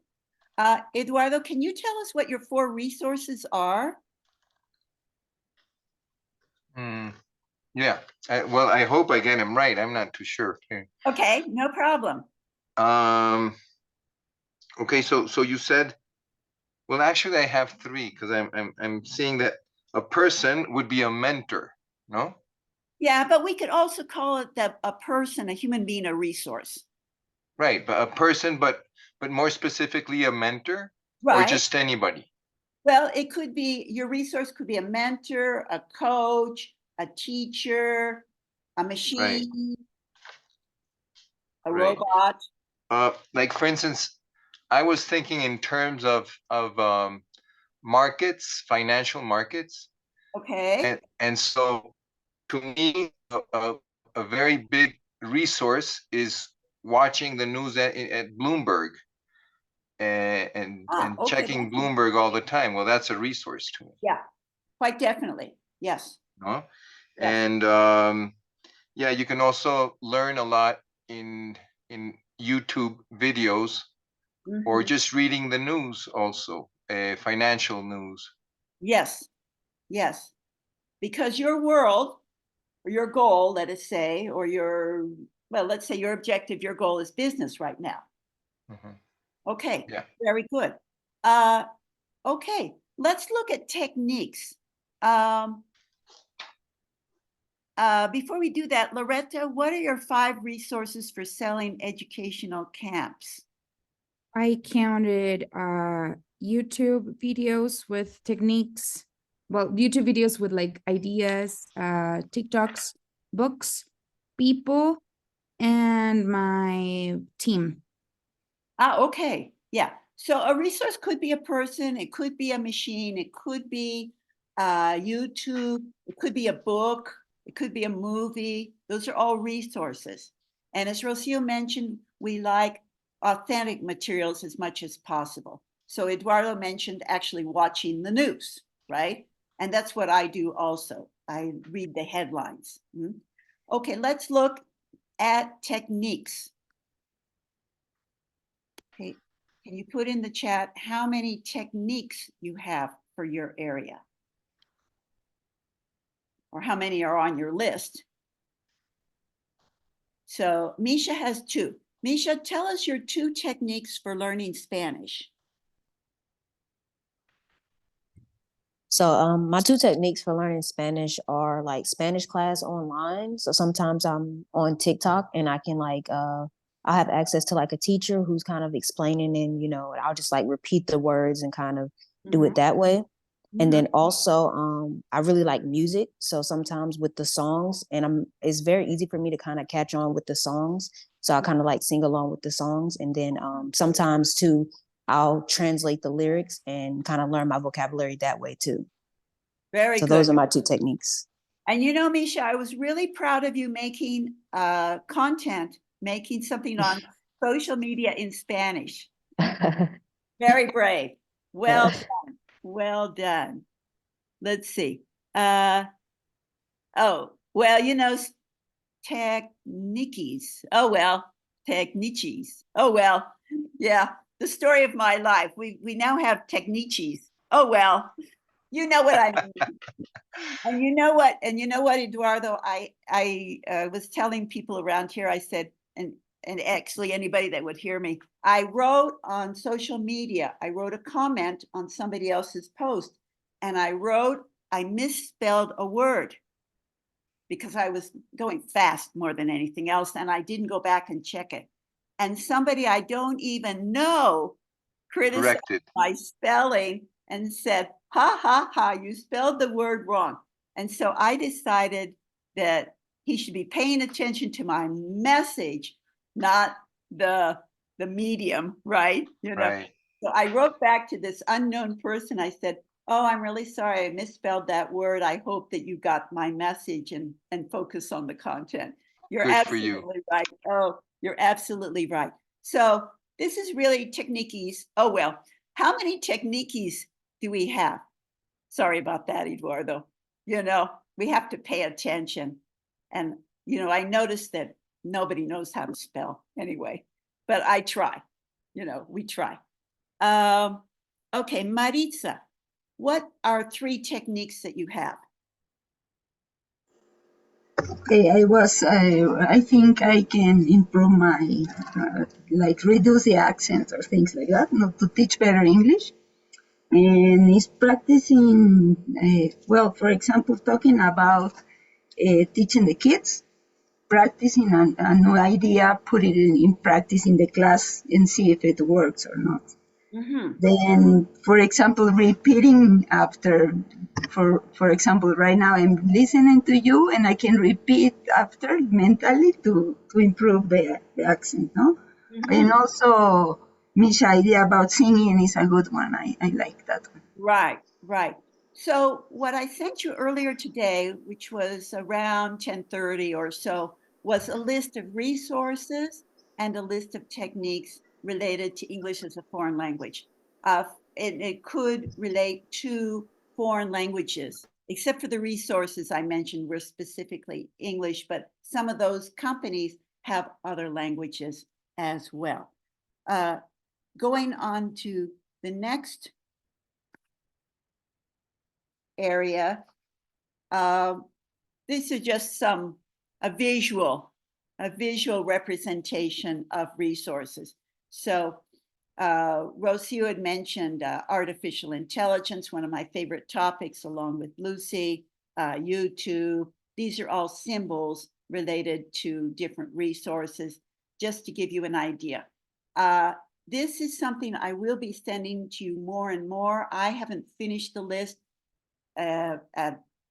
Eduardo, can you tell us what your 4 resources are? Yeah, well, I hope I get them right. I'm not too sure. Okay, no problem. Okay, so you said, well, actually I have 3 because I'm seeing that a person would be a mentor, no? Yeah, but we could also call it that a person, a human being, a resource. Right, but a person, but more specifically a mentor, or Right. just anybody? Well, it could be, your resource could be a mentor, a coach, a teacher, a machine, a robot. Like for instance, I was thinking in terms of markets, financial markets. Okay. And so to me, a very big resource is watching the news at Bloomberg and Okay, checking Bloomberg all the time. Well, that's a resource to me. Yeah, quite definitely. Yes. No? Yes. And yeah, you can also learn a lot in YouTube videos or just reading the news also, financial news. Yes. Yes. Because your world or your goal, let us say, or your, well, let's say your objective, your goal is business right now. Okay. Yeah. Very good. Okay. Let's look at techniques. Before we do that, Loretta, what are your 5 resources for selling educational camps? I counted YouTube videos with techniques. Well, YouTube videos with like ideas, TikToks, books, people, and my team. Okay. Yeah. So a resource could be a person, it could be a machine, it could be YouTube, it could be a book, it could be a movie. Those are all resources. And as Rocio mentioned, we like authentic materials as much as possible. So Eduardo mentioned actually watching the news, right? And that's what I do also. I read the headlines. Okay, let's look at techniques. Okay, can you put in the chat how many techniques you have for your area? Or how many are on your list? So Misha has 2. Misha, tell us your 2 techniques for learning Spanish. So my 2 techniques for learning Spanish are like Spanish class online. So sometimes I'm on TikTok and I can like I have access to like a teacher who's kind of explaining, and I'll just like repeat the words and kind of do it that way. And then also I really like music. So sometimes with the songs, and it's very easy for me to kind of catch on with the songs. So I kind of like sing along with the songs. And then sometimes too, I'll translate the lyrics and kind of learn my vocabulary that way too. Very So good. those are my 2 techniques. And you know, Misha, I was really proud of you making content, making something on social media in Spanish. Very brave. Well done. Well done. Let's see. Oh, well, you know, techniques. Oh, well, techniques. Oh, well, yeah. The story of my life. We now have techniques. Oh, well, you know what I mean. And you know what? And you know what, Eduardo? I was telling people around here. I said, and actually anybody that would hear me, I wrote on social media. I wrote a comment on somebody else's post, and I misspelled a word because I was going fast more than anything else, and I didn't go back and check it. And somebody I don't even know criticized Corrected. my spelling and said, ha, ha, ha, you spelled the word wrong. And so I decided that he should be paying attention to my message, not the medium, right? You know. Right. So I wrote back to this unknown person. I said, oh, I'm really sorry I misspelled that word. I hope that you got my message and focus on the content. You're Good for you. absolutely right. Oh, you're absolutely right. So this is really techniques. Oh, well, how many techniques do we have? Sorry about that, Eduardo. You know, we have to pay attention. And, you know, I noticed that nobody knows how to spell anyway, but I try. You know, we try. Okay, Maritza, what are 3 techniques that you have? Okay, I think I can improve my, like reduce the accent or things like that, not to teach better English. And it's practicing, well, for example, talking about teaching the kids, practicing a new idea, put it in practice in the class and see if it works or not. Mm-hmm. Then, for example, repeating after, for example, right now I'm listening to you and I can repeat after mentally to improve the accent, no? Mm-hmm. And also, Misha's idea about singing is a good one. I like that one. Right, right. So what I sent you earlier today, which was around 10:30 or so, was a list of resources and a list of techniques related to English as a foreign language. It could relate to foreign languages, except for the resources I mentioned were specifically English, but some of those companies have other languages as well. Going on to the next area. This is just a visual representation of resources. So Rocio had mentioned artificial intelligence, one of my favorite topics, along with Lucy, YouTube. These are all symbols related to different resources, just to give you an idea. This is something I will be sending to you more and more. I haven't finished the list by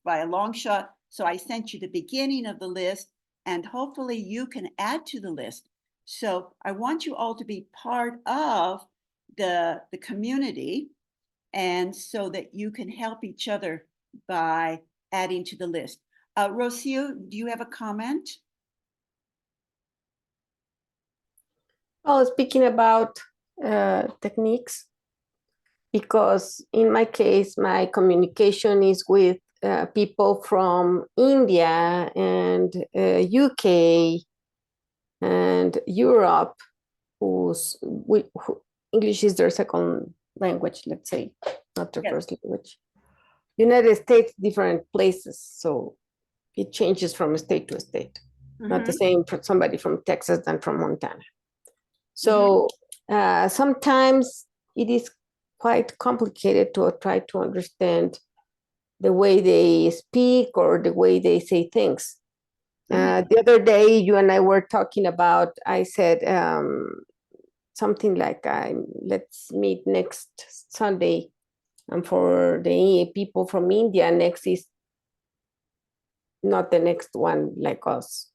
a long shot. So I sent you the beginning of the list, and hopefully you can add to the list. So I want you all to be part of the community, and so that you can help each other by adding to the list. Rocio, do you have a comment? Well, speaking about techniques, because in my case, my communication is with people from India and UK and Europe, who English is their second language, let's say, not their first language. United States, different places, so it changes from state to state. Not the same for somebody from Texas than from Montana. So sometimes it is quite complicated to try to understand the way they speak or the way they say things. The other day, you and I were talking about, I said something like, let's meet next Sunday. And for the people from India, next is not the next one like us,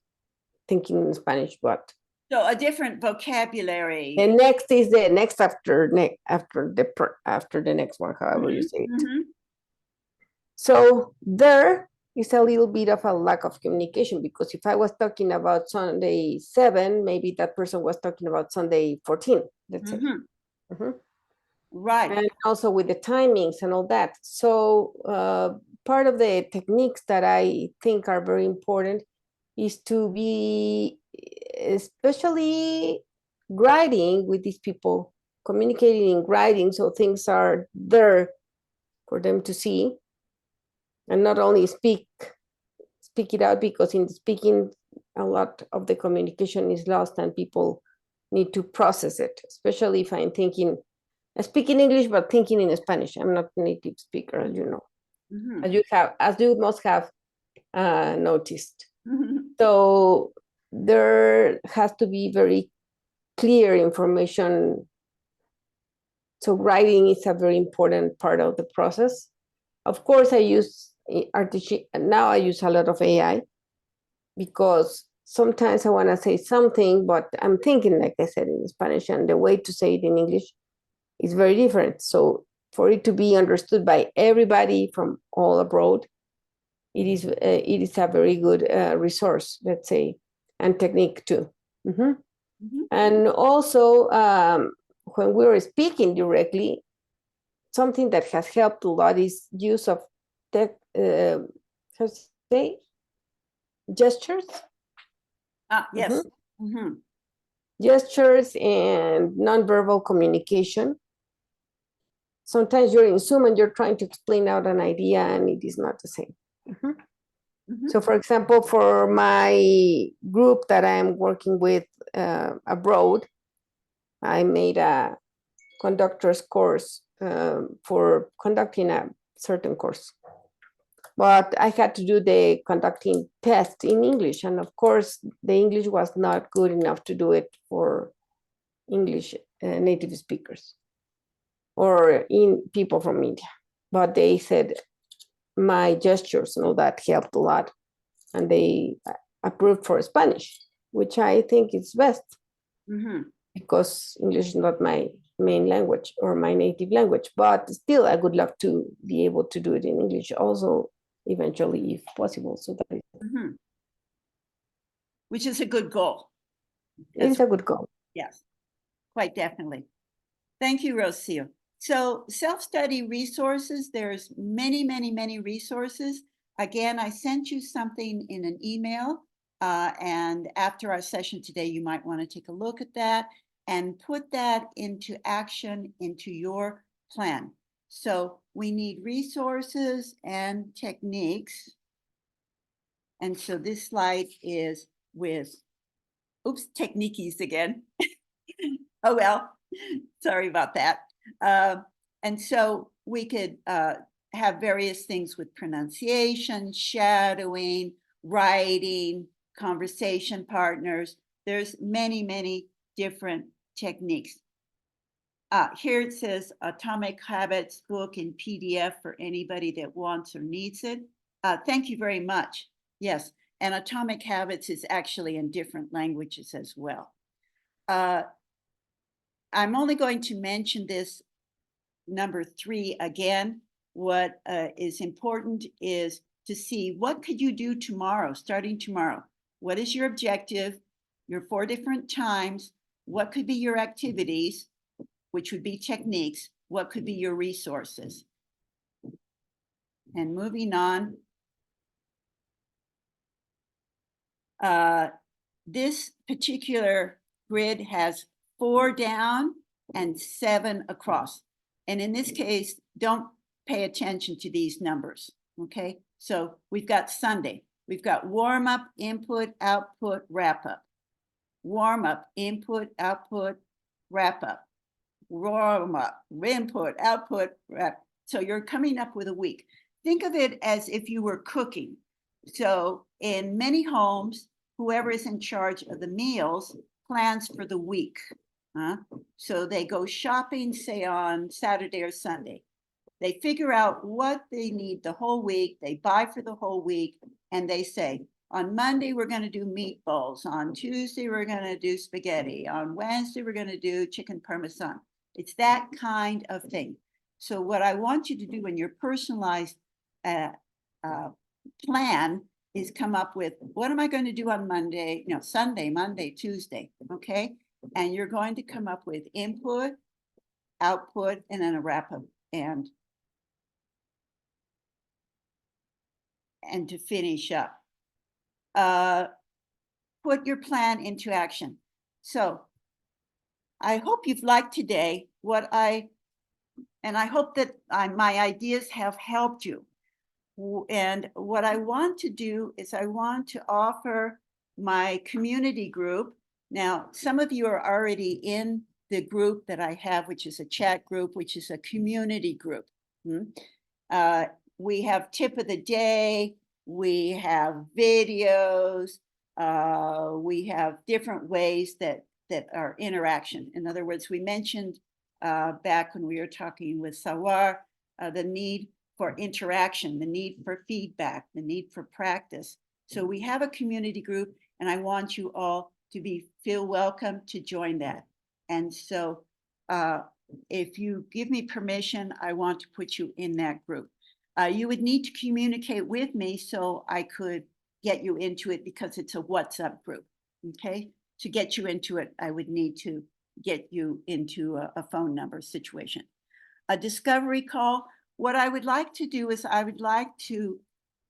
thinking in Spanish, but. So a different vocabulary. The next is the next after the next one, however you say it. So there it's a little bit of a lack of communication, because if I was talking about Sunday 7, maybe that person was talking about Sunday 14, let's say. Right. And also with the timings and all that. So part of the techniques that I think are very important is to be especially writing with these people, communicating in writing, so things are there for them to see, and not only speak it out, because in speaking a lot of the communication is lost and people need to process it, especially if I'm thinking, I speak in English but thinking in Spanish. I'm not a native speaker, as you know, as you must have noticed. So there has to be very clear information. So writing is a very important part of the process. Of course, I use now I use a lot of AI, because sometimes I want to say something, but I'm thinking, like I said, in Spanish, and the way to say it in English is very different. So for it to be understood by everybody from all abroad, it is a very good resource, let's say, and technique too. And also, when we were speaking directly, something that has helped a lot is use of how to say, gestures. Yes. Gestures and nonverbal communication. Sometimes you're in Zoom and you're trying to explain out an idea and it is not the same. So for example, for my group that I'm working with abroad, I made a conductor's course for conducting a certain course. But I had to do the conducting test in English. And of course, the English was not good enough to do it for English native speakers or in people from India. But they said my gestures and all that helped a lot. And they approved for Spanish, which I think is best, because English is not my main language or my native language. But still, I would love to be able to do it in English also, eventually, if possible. So that is, Which is a good goal. it's a good goal. Yes, quite definitely. Thank you, Rocio. So self-study resources, there's many, many, many resources. Again, I sent you something in an email, and after our session today, you might want to take a look at that and put that into action into your plan. So we need resources and techniques. And so this slide is with, oops, techniques again. Oh, well, sorry about that. And so we could have various things with pronunciation, shadowing, writing, conversation partners. There's many, many different techniques. Here it says Atomic Habits book in PDF for anybody that wants or needs it. Thank you very much. Yes, and Atomic Habits is actually in different languages as well. I'm only going to mention this number 3 again. What is important is to see what could you do tomorrow, starting tomorrow. What is your objective? Your 4 different times. What could be your activities, which would be techniques? What could be your resources? And moving on. This particular grid has 4 down and 7 across. And in this case, don't pay attention to these numbers, okay? So we've got Sunday. We've got warm up, input, output, wrap up. Warm up, input, output, wrap up. Warm up, input, output, wrap. So you're coming up with a week. Think of it as if you were cooking. So in many homes, whoever is in charge of the meals plans for the week. So they go shopping, say on Saturday or Sunday. They figure out what they need the whole week. They buy for the whole week. And they say, on Monday, we're going to do meatballs. On Tuesday, we're going to do spaghetti. On Wednesday, we're going to do chicken parmesan. It's that kind of thing. So what I want you to do in your personalized plan is come up with, what am I going to do on Monday? No, Sunday, Monday, Tuesday, okay? And you're going to come up with input, output, and then a wrap up and to finish up. Put your plan into action. So I hope you've liked today and I hope that my ideas have helped you. And what I want to do is I want to offer my community group. Now, some of you are already in the group that I have, which is a chat group, which is a community group. We have tip of the day, we have videos, we have different ways that are interaction. In other words, we mentioned back when we were talking with Sawar, the need for interaction, the need for feedback, the need for practice. So we have a community group, and I want you all to feel welcome to join that. And so if you give me permission, I want to put you in that group. You would need to communicate with me so I could get you into it, because it's a WhatsApp group, okay? To get you into it, I would need to get you into a phone number situation. A discovery call, what I would like to do is I would like to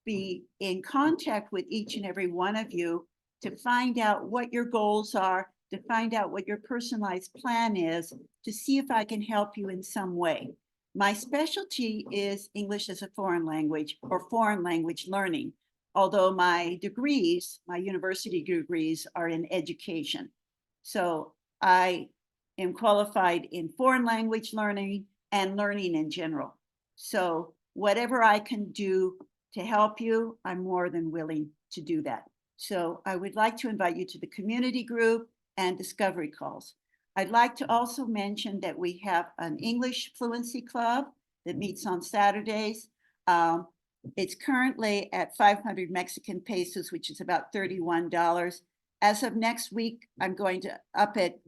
be in contact with each and every one of you to find out what your goals are, to find out what your personalized plan is, to see if I can help you in some way. My specialty is English as a foreign language or foreign language learning, although my degrees, my university degrees, are in education. So I am qualified in foreign language learning and learning in general. So whatever I can do to help you, I'm more than willing to do that. So I would like to invite you to the community group and discovery calls. I'd like to also mention that we have an English Fluency Club that meets on Saturdays. It's currently at 500 Mexican pesos, which is about $31. As of next week, I'm going to up it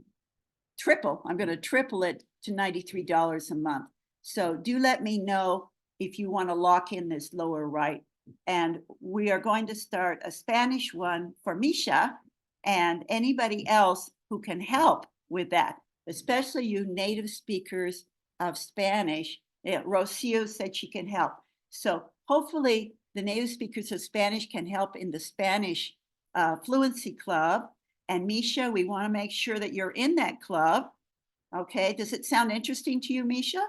triple. I'm going to triple it to $93 a month. So do let me know if you want to lock in this lower right. And we are going to start a Spanish one for Misha and anybody else who can help with that, especially you native speakers of Spanish. Rocio said she can help. So hopefully the native speakers of Spanish can help in the Spanish Fluency Club. And Misha, we want to make sure that you're in that club. Okay, does it sound interesting to you, Misha?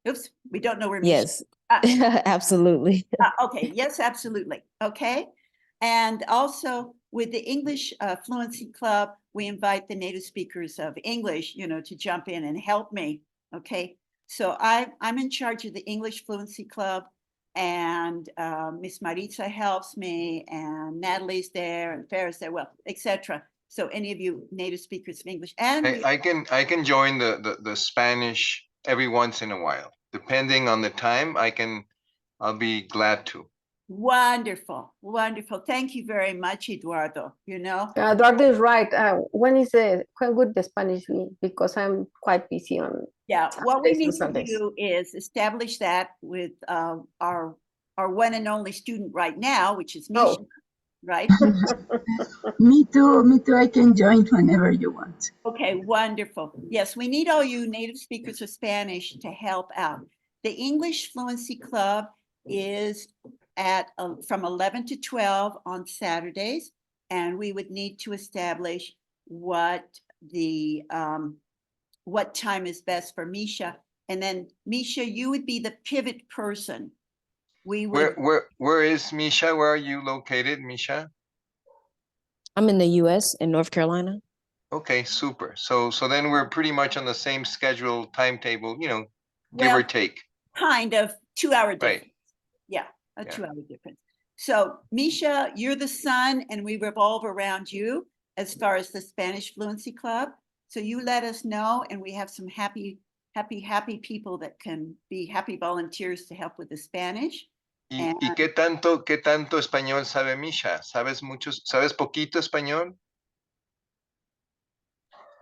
Oops, we don't know where Misha is. Yes, absolutely. Okay, yes, absolutely. Okay. And also with the English Fluency Club, we invite the native speakers of English, to jump in and help me. Okay. So I'm in charge of the English Fluency Club, and Miss Maritza helps me, and Natalie's there, and Farah's there, well, etc. So any of you native speakers of English, and I can join the Spanish every once in a while, depending on the time. I'll be glad to. Wonderful, wonderful. Thank you very much, Eduardo. Eduardo is right. When would the Spanish be? Because I'm quite busy on what we Saturdays need and to Sundays. do is establish that with our one and only student right now, which is Misha, right? Me too. I can join whenever you want. Okay, wonderful. Yes, we need all you native speakers of Spanish to help out. The English Fluency Club is at from 11 to 12 on Saturdays, and we would need to establish what time is best for Misha. And then Misha, you would be the pivot person. Where is Misha? Where are you located, Misha? I'm in the US, in North Carolina. Okay, super. So then we're pretty much on the same schedule timetable, give or take. Kind of 2 hour difference. Right. Yeah, a 2 hour difference. So Misha, you're the sun, and we revolve around you as far as the Spanish Fluency Club. So you let us know, and we have some happy people that can be happy volunteers to help with the Spanish. ¿Y qué tanto español sabe Misha? ¿Sabes poquito español?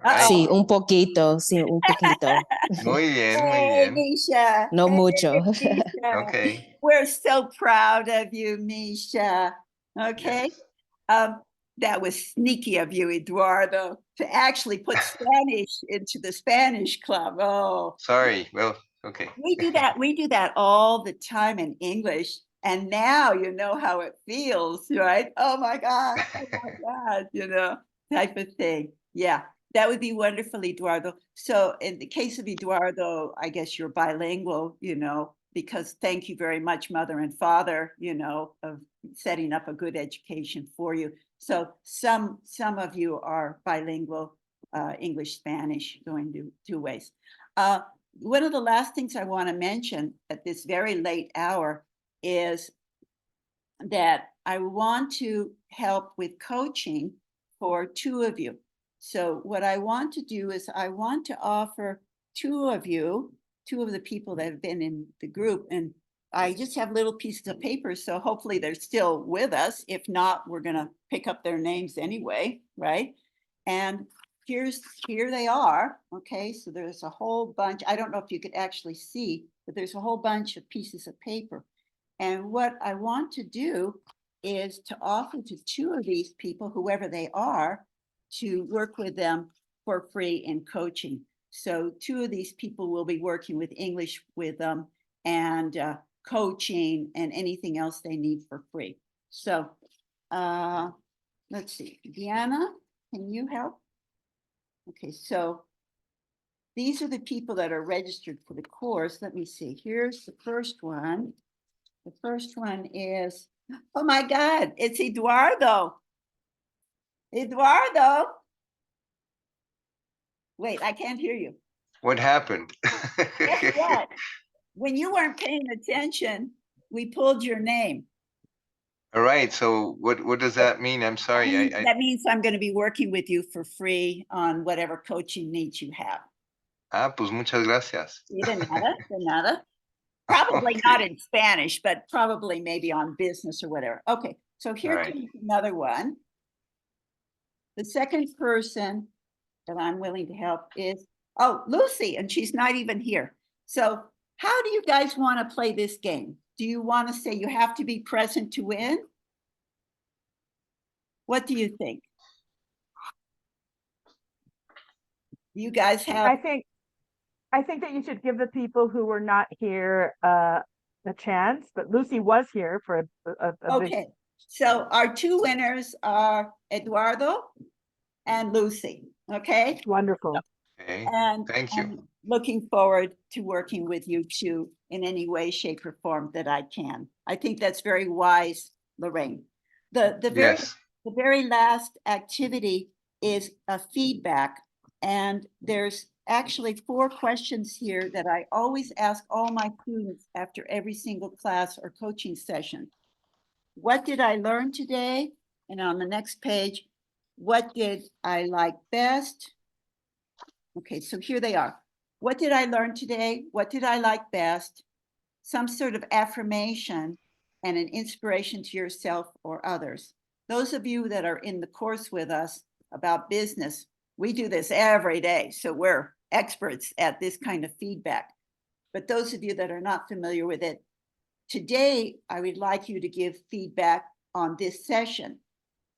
Right? Sí, un poquito, sí, un poquito. Muy bien, muy Hey, bien. Misha. No Hey, mucho. Misha. Okay. We're so proud of you, Misha. Okay. Yes. That was sneaky of you, Eduardo, to actually put Spanish into the Spanish club. Oh, Sorry. Well, okay. we do that. We do that all the time in English. And now you know how it feels, right? Oh my God. Oh my God, type of thing. Yeah, that would be wonderful, Eduardo. So in the case of Eduardo, I guess you're bilingual, because thank you very much, mother and father, of setting up a good education for you. So some of you are bilingual, English, Spanish, going two ways. One of the last things I want to mention at this very late hour is that I want to help with coaching for two of you. So what I want to do is I want to offer two of the people that have been in the group, and I just have little pieces of paper, so hopefully they're still with us. If not, we're going to pick up their names anyway, right? And here they are. Okay, so there's a whole bunch. I don't know if you could actually see, but there's a whole bunch of pieces of paper. And what I want to do is to offer to two of these people, whoever they are, to work with them for free in coaching. So two of these people will be working with English with them and coaching and anything else they need for free. So let's see, Diana, can you help? Okay, so these are the people that are registered for the course. Let me see, here's the first one. The first one is, oh my God, it's Eduardo. Eduardo. Wait, I can't hear you. What happened? Guess what? When you weren't paying attention, we pulled your name. All right. So what does that mean? I'm sorry. That means I'm going to be working with you for free on whatever coaching needs you have. Pues muchas gracias. Sí, de nada. Probably not Okay. in Spanish, but probably maybe on business or whatever. Okay, so here right. comes another one. The second person that I'm willing to help is, Lucy, and she's not even here. So how do you guys want to play this game? Do you want to say you have to be present to win? What do you think? You guys have, I think that you should give the people who were not here a chance, but Lucy was here for a okay. So our two winners are Eduardo and Lucy. Okay. Wonderful. Okay. And Thank you. I'm looking forward to working with you two in any way, shape, or form that I can. I think that's very wise, Lorraine. The very last activity is a feedback, and there's actually 4 questions here that I always ask all my students after every single class or coaching session. What did I learn today? And on the next page, what did I like best? Okay, so here they are. What did I learn today? What did I like best? Some sort of affirmation and an inspiration to yourself or others. Those of you that are in the course with us about business, we do this every day. So we're experts at this kind of feedback. But those of you that are not familiar with it, today I would like you to give feedback on this session.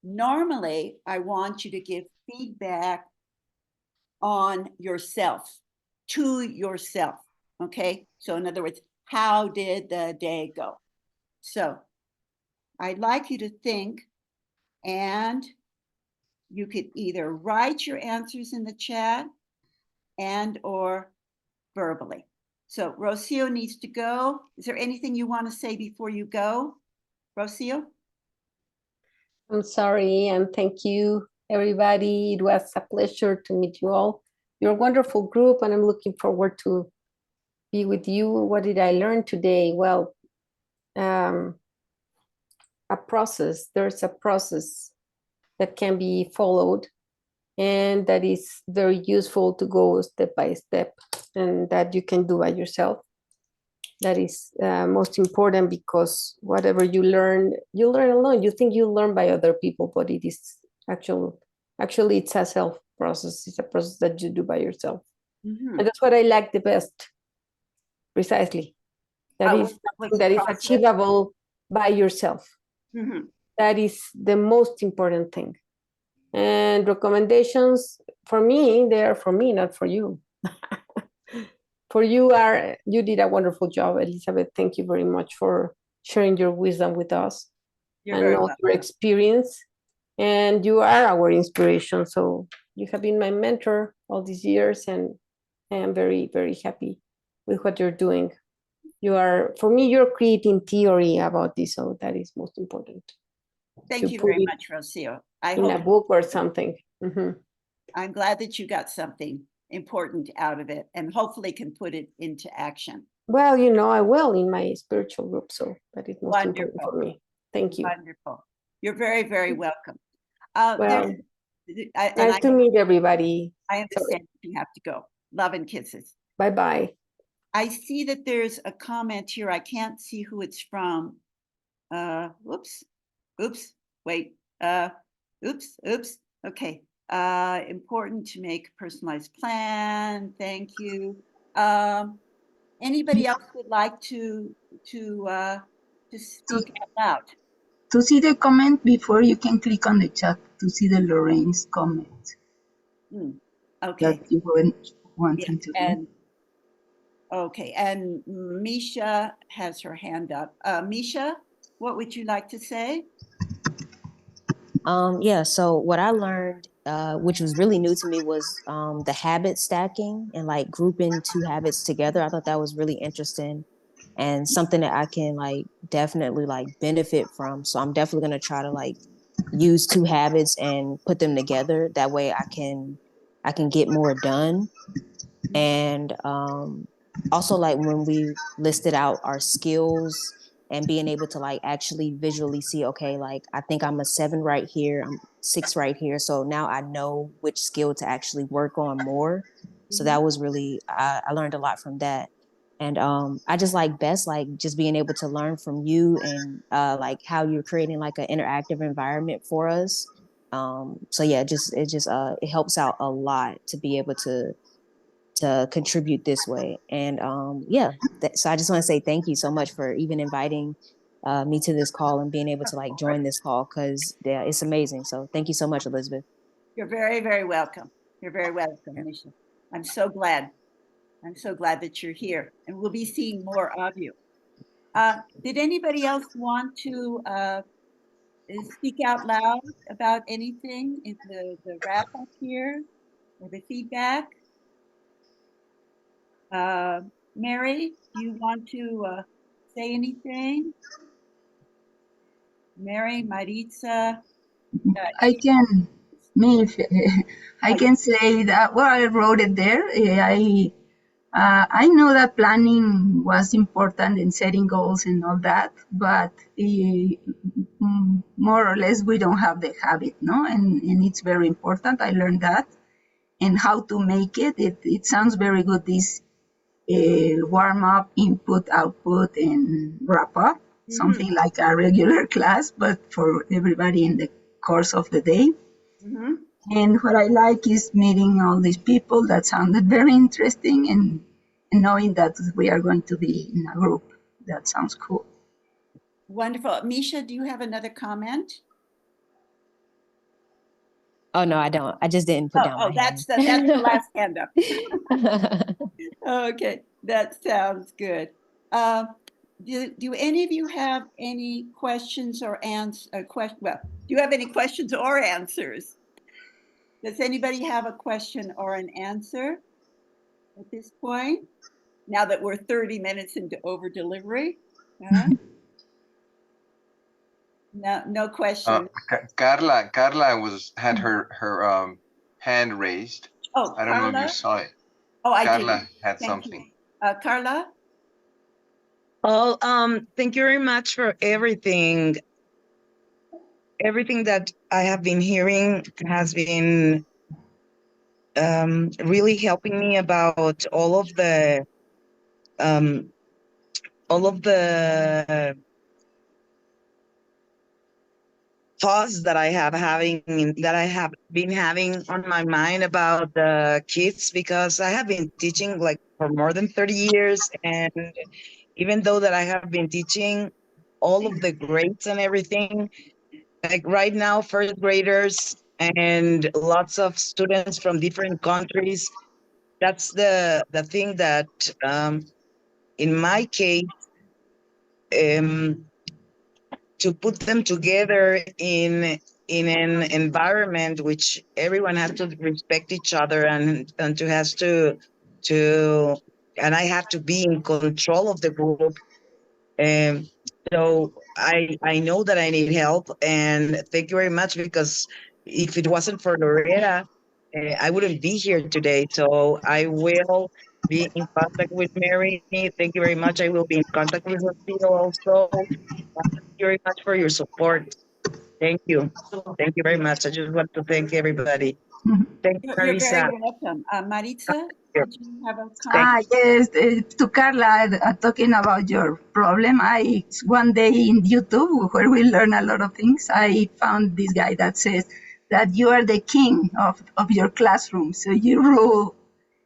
Normally, I want you to give feedback on yourself, to yourself. Okay. So in other words, how did the day go? So I'd like you to think, and you could either write your answers in the chat and or verbally. So Rocio needs to go. Is there anything you want to say before you go, Rocio? I'm sorry, and thank you, everybody. It was a pleasure to meet you all. You're a wonderful group, and I'm looking forward to be with you. What did I learn today? Well, a process. There's a process that can be followed, and that is very useful to go step by step, and that you can do by yourself. That is most important, because whatever you learn alone. You think you learn by other people, but it is actually it's a process. It's a process that you do by yourself. Mhm. And that's what I like the best. Precisely. That is What's something the that is process? achievable by yourself. Mhm. That is the most important thing. And recommendations for me, they are for me, not for you. For you you did a wonderful job, Elizabeth. Thank you very much for sharing your wisdom with us You're and very all welcome. your experience. And you are our inspiration. So you have been my mentor all these years, and I am very, very happy with what you're doing. For me, you're creating theory about this, so that is most important. Thank To you put very it much, Rocio. in a book or something. Mhm. I'm glad that you got something important out of it and hopefully can put it into action. Well, I will in my spiritual group, so that is most important for Wonderful. me. Thank you. Wonderful. You're very, very welcome. Well, I nice to meet everybody. understand you have to go. Love and kisses. Bye-bye. I see that there's a comment here. I can't see who it's from. Whoops. Oops. Wait. Oops. Okay. Important to make a personalized plan. Thank you. Anybody else would like to speak out loud? To see the comment before, you can click on the chat to see the Lorraine's comment Okay. that you weren't Yeah, wanting to read. and Misha has her hand up. Misha, what would you like to say? Yeah, so what I learned, which was really new to me, was the habit stacking and like grouping two habits together. I thought that was really interesting and something that I can like definitely like benefit from. So I'm definitely gonna try to like use two habits and put them together. That way I can get more done. And also like when we listed out our skills and being able to like actually visually see, okay, like I think I'm a 7 right here, I'm 6 right here, so now I know which skill to actually work on more. So that was really I learned a lot from that. And I just like best like just being able to learn from you and like how you're creating like an interactive environment for us. So yeah, it helps out a lot to be able to contribute this way. And yeah, so I just want to say thank you so much for even inviting me to this call and being able to like join this call, because yeah, it's amazing. So thank you so much, Elizabeth. You're very, very welcome. You're very welcome, Misha. I'm so glad. I'm so glad that you're here, and we'll be seeing more of you. Did anybody else want to speak out loud about anything in the wrap up here or the feedback? Mary, do you want to say anything? Mary, Maritza? I can, me, if, I can say that, well, I wrote it there. I know that planning was important in setting goals and all that, but more or less we don't have the habit, no? And it's very important. I learned that. And how to make it. It sounds very good, this warm up, input, output, and wrap up. Something like a regular class, but for everybody in the course of the day. And what I like is meeting all these people. That sounded very interesting, and knowing that we are going to be in a group. That sounds cool. Wonderful. Misha, do you have another comment? Oh no, I don't. I just didn't put down my that's hand. the last hand up. Okay, that sounds good. Do any of you have any questions or well, do you have any questions or answers? Does anybody have a question or an answer at this point? Now that we're 30 minutes into over delivery? No question. Carla had her hand raised. Oh, I don't know if you Carla? saw it. Oh, I did. Carla had Thank something. you. Carla? Oh, thank you very much for everything. Everything that I have been hearing has been really helping me about um, all of the thoughts that I have been having on my mind about the kids, because I have been teaching like for more than 30 years, and even though that I have been teaching all of the grades and everything, like right now first graders and lots of students from different countries, that's the thing that in my case, um to put them together in an environment which everyone has to respect each other, and to has to and I have to be in control of the group. um so I know that I need help, and thank you very much, because if it wasn't for Loretta, I wouldn't be here today. So I will be in contact with Mary. Thank you very much. I will be in contact with Rocío also. Thank you very much for your support. Thank you. Thank you very much. I just want to thank everybody. Thank you, You're very Marisa. welcome. Maritza, Here. did you have a Thank comment? Yes, to Carla, talking about your problem, I one day in YouTube where we learn a lot of things, I found this guy that says that you are the king of your classroom, so you rule,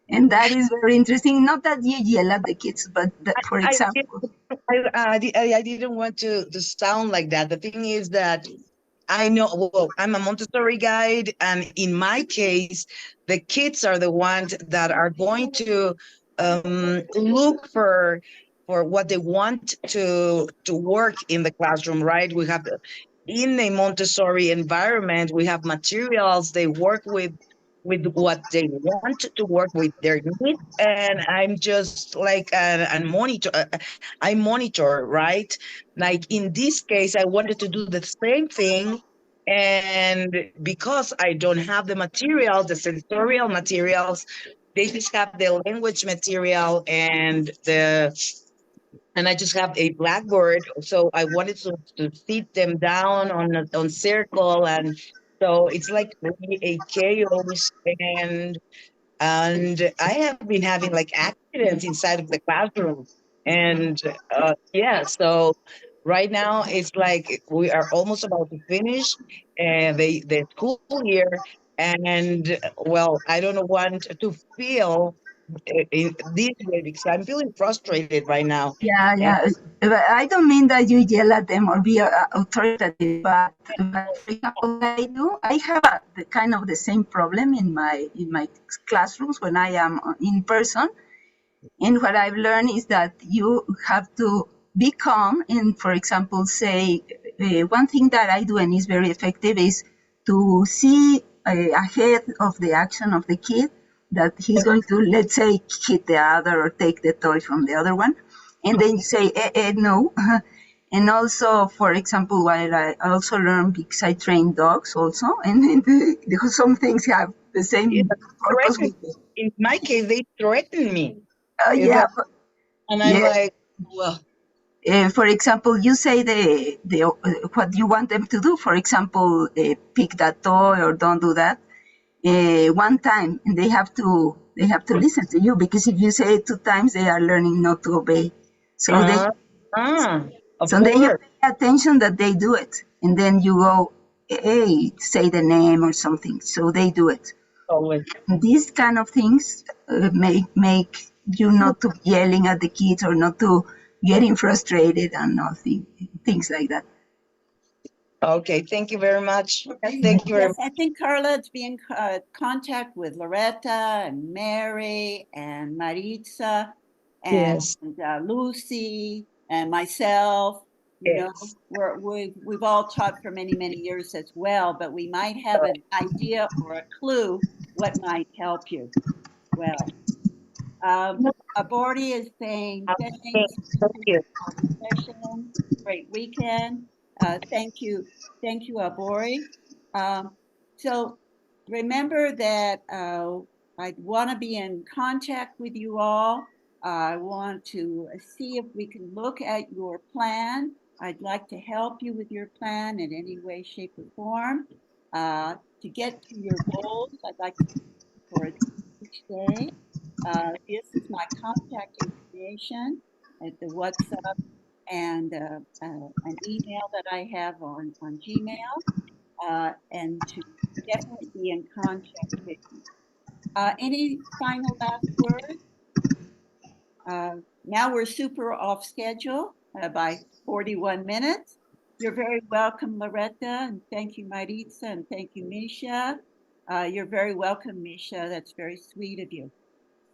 and that is very interesting. Not that you yell at the kids, but that, for I, did- example, I didn't want to sound like that. The thing is that I know, well, I'm a Montessori guide, and in my case, the kids are the ones that are going to look for what they want to work in the classroom, right? We have in a Montessori environment, we have materials they work with what they want to work with their needs, and I'm just like a monitor. I monitor, right? Like in this case, I wanted to do the same thing, and because I don't have the materials, the sensorial materials, they just have the language material and I just have a blackboard. So I wanted to sit them down on circle, and so it's like really a chaos, and I have been having like accidents inside of the classroom, and yeah, so right now it's like we are almost about to finish the school year, and well, I don't want to feel in this way because I'm feeling frustrated right now. yeah, And yeah. But I don't mean that you yell at them or be authoritative, but for example, what I do, I have the kind of the same problem in my classrooms when I am in person. And what I've learned is that you have to be calm. And for example, say one thing that I do and is very effective is to see ahead of the action of the kid that he's going to, let's say, hit the other or take the toy from the other one. And then you say, no. And also, for example, while I also learn because I train dogs also, and some things have the yeah, same purpose threaten, with the, in my case, they threaten me. It's yeah, like, and I'm yeah. like, well, For example, you say the what you want them to do. For example, pick that toy or don't do that one time, and they have to listen to you because if you say it two times, they are learning not to obey. So they uh, of so then you course. pay attention that they do it, and then you go, hey, say the name or something. So they do it. Always. These kind of things make you not to yelling at the kids or not to getting frustrated and nothing things like that. Okay, thank you very much. Thank you very Yes, much. I think Carla is being contact with Loretta and Mary and Maritza and Yes, Lucy and myself. You know, yes. we've all taught for many, many years as well, but we might have an idea or a clue what might help you. Well, Aborty is saying Okay, thanks thank you. for the session. Great weekend. Thank you, Abori. Um, so remember that I want to be in contact with you all. I want to see if we can look at your plan. I'd like to help you with your plan in any way, shape, or form. To get to your goals, I'd like to for each day. This is my contact information at the WhatsApp and an email that I have on Gmail, and to definitely be in contact with you. Any final last words? Now we're super off schedule by 41 minutes. You're very welcome, Loretta, and thank you, Maritza, and thank you, Misha. You're very welcome, Misha. That's very sweet of you.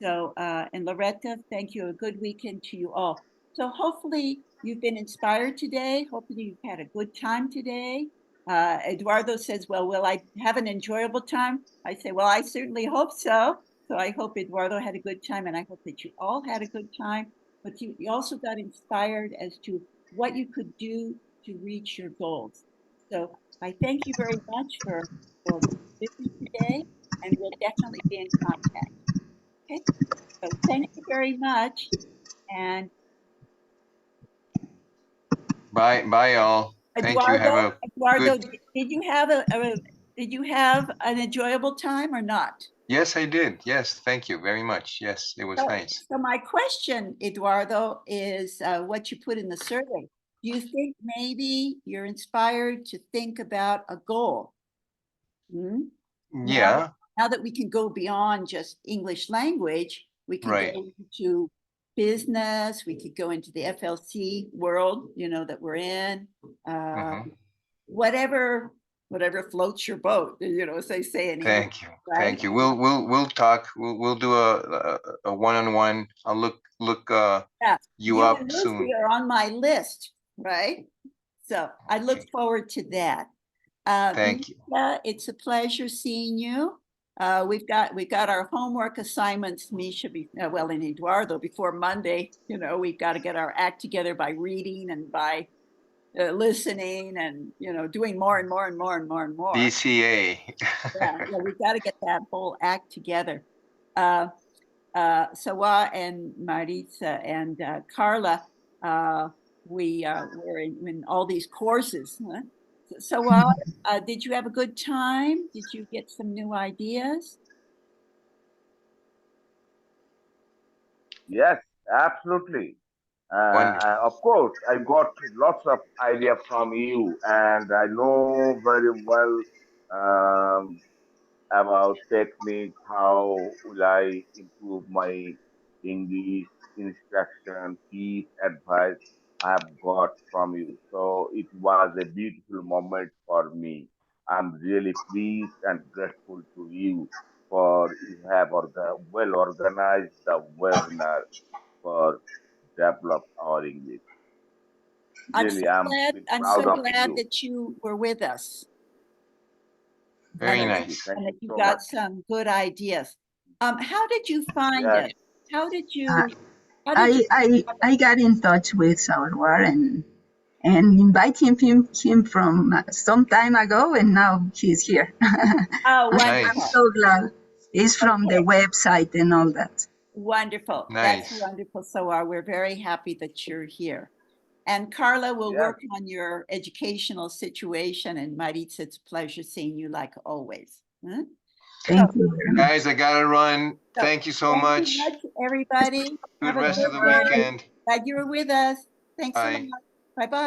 So, and Loretta, thank you. A good weekend to you all. So hopefully you've been inspired today. Hopefully you've had a good time today. Eduardo says, well, will I have an enjoyable time? I say, well, I certainly hope so. So I hope Eduardo had a good time, and I hope that you all had a good time. But you also got inspired as to what you could do to reach your goals. So I thank you very much for listening today, and we'll definitely be in contact. Okay, so thank you very much. And Bye all. Thank you. Have a Eduardo, good. did you have did you have an enjoyable time or not? Yes, I did. Yes, thank you very much. Yes, it was nice. So my question, Eduardo, is what you put in the survey. Do you think maybe you're inspired to think about a goal? Hmm? Yeah. Now that we can go beyond just English language, we can Right. go into business, we could go into the FLC world, you know, that we're in. Whatever floats your boat, you know, as they say in English. Thank you. Right? Thank you. We'll talk. We'll do a one-on-one. I'll look Yeah. you You up and soon. Lucy are on my list, right? So I look Okay. forward to that. Thank you. Misha, it's a pleasure seeing you. We've got our homework assignments, Misha, well, and Eduardo, before Monday. You know, we've got to get our act together by reading and by listening and, you know, doing more and more and more and more and more. BCA. Yeah, we've got to get that whole act together. Sawa and Maritza and Carla, we were in all these courses. Huh? Sawa, did you have a good time? Did you get some new ideas? Yes, absolutely. Wonderful. Of course, I got lots of idea from you, and I know very well um, about technique. How will I improve my English instruction, piece, advice I have got from you. So it was a beautiful moment for me. I'm really pleased and grateful to you for you have well organized the webinar for develop our English. Really, I'm feel I'm proud so of glad you. that you were with us Very and nice. Thank that you you so got much. some good ideas. How did you find Yes, it? How did Uh, you, how did you? I got in touch with Salvador and invited him from some time ago, and now he's here. Oh, I'm wonderful. Nice. so glad. It's from the Okay. website and all that. Wonderful. That's Nice. wonderful, Sawar. We're very happy that you're here. And Carla will yes, work on your educational situation. And Maritza, it's a pleasure seeing you like always. Huh? Thank you very much. Guys, I gotta run. So Thank you so thank you much. much, everybody. Good Have a rest good of the day. weekend. Glad you were with us. Thanks a lot. Bye. Bye-bye.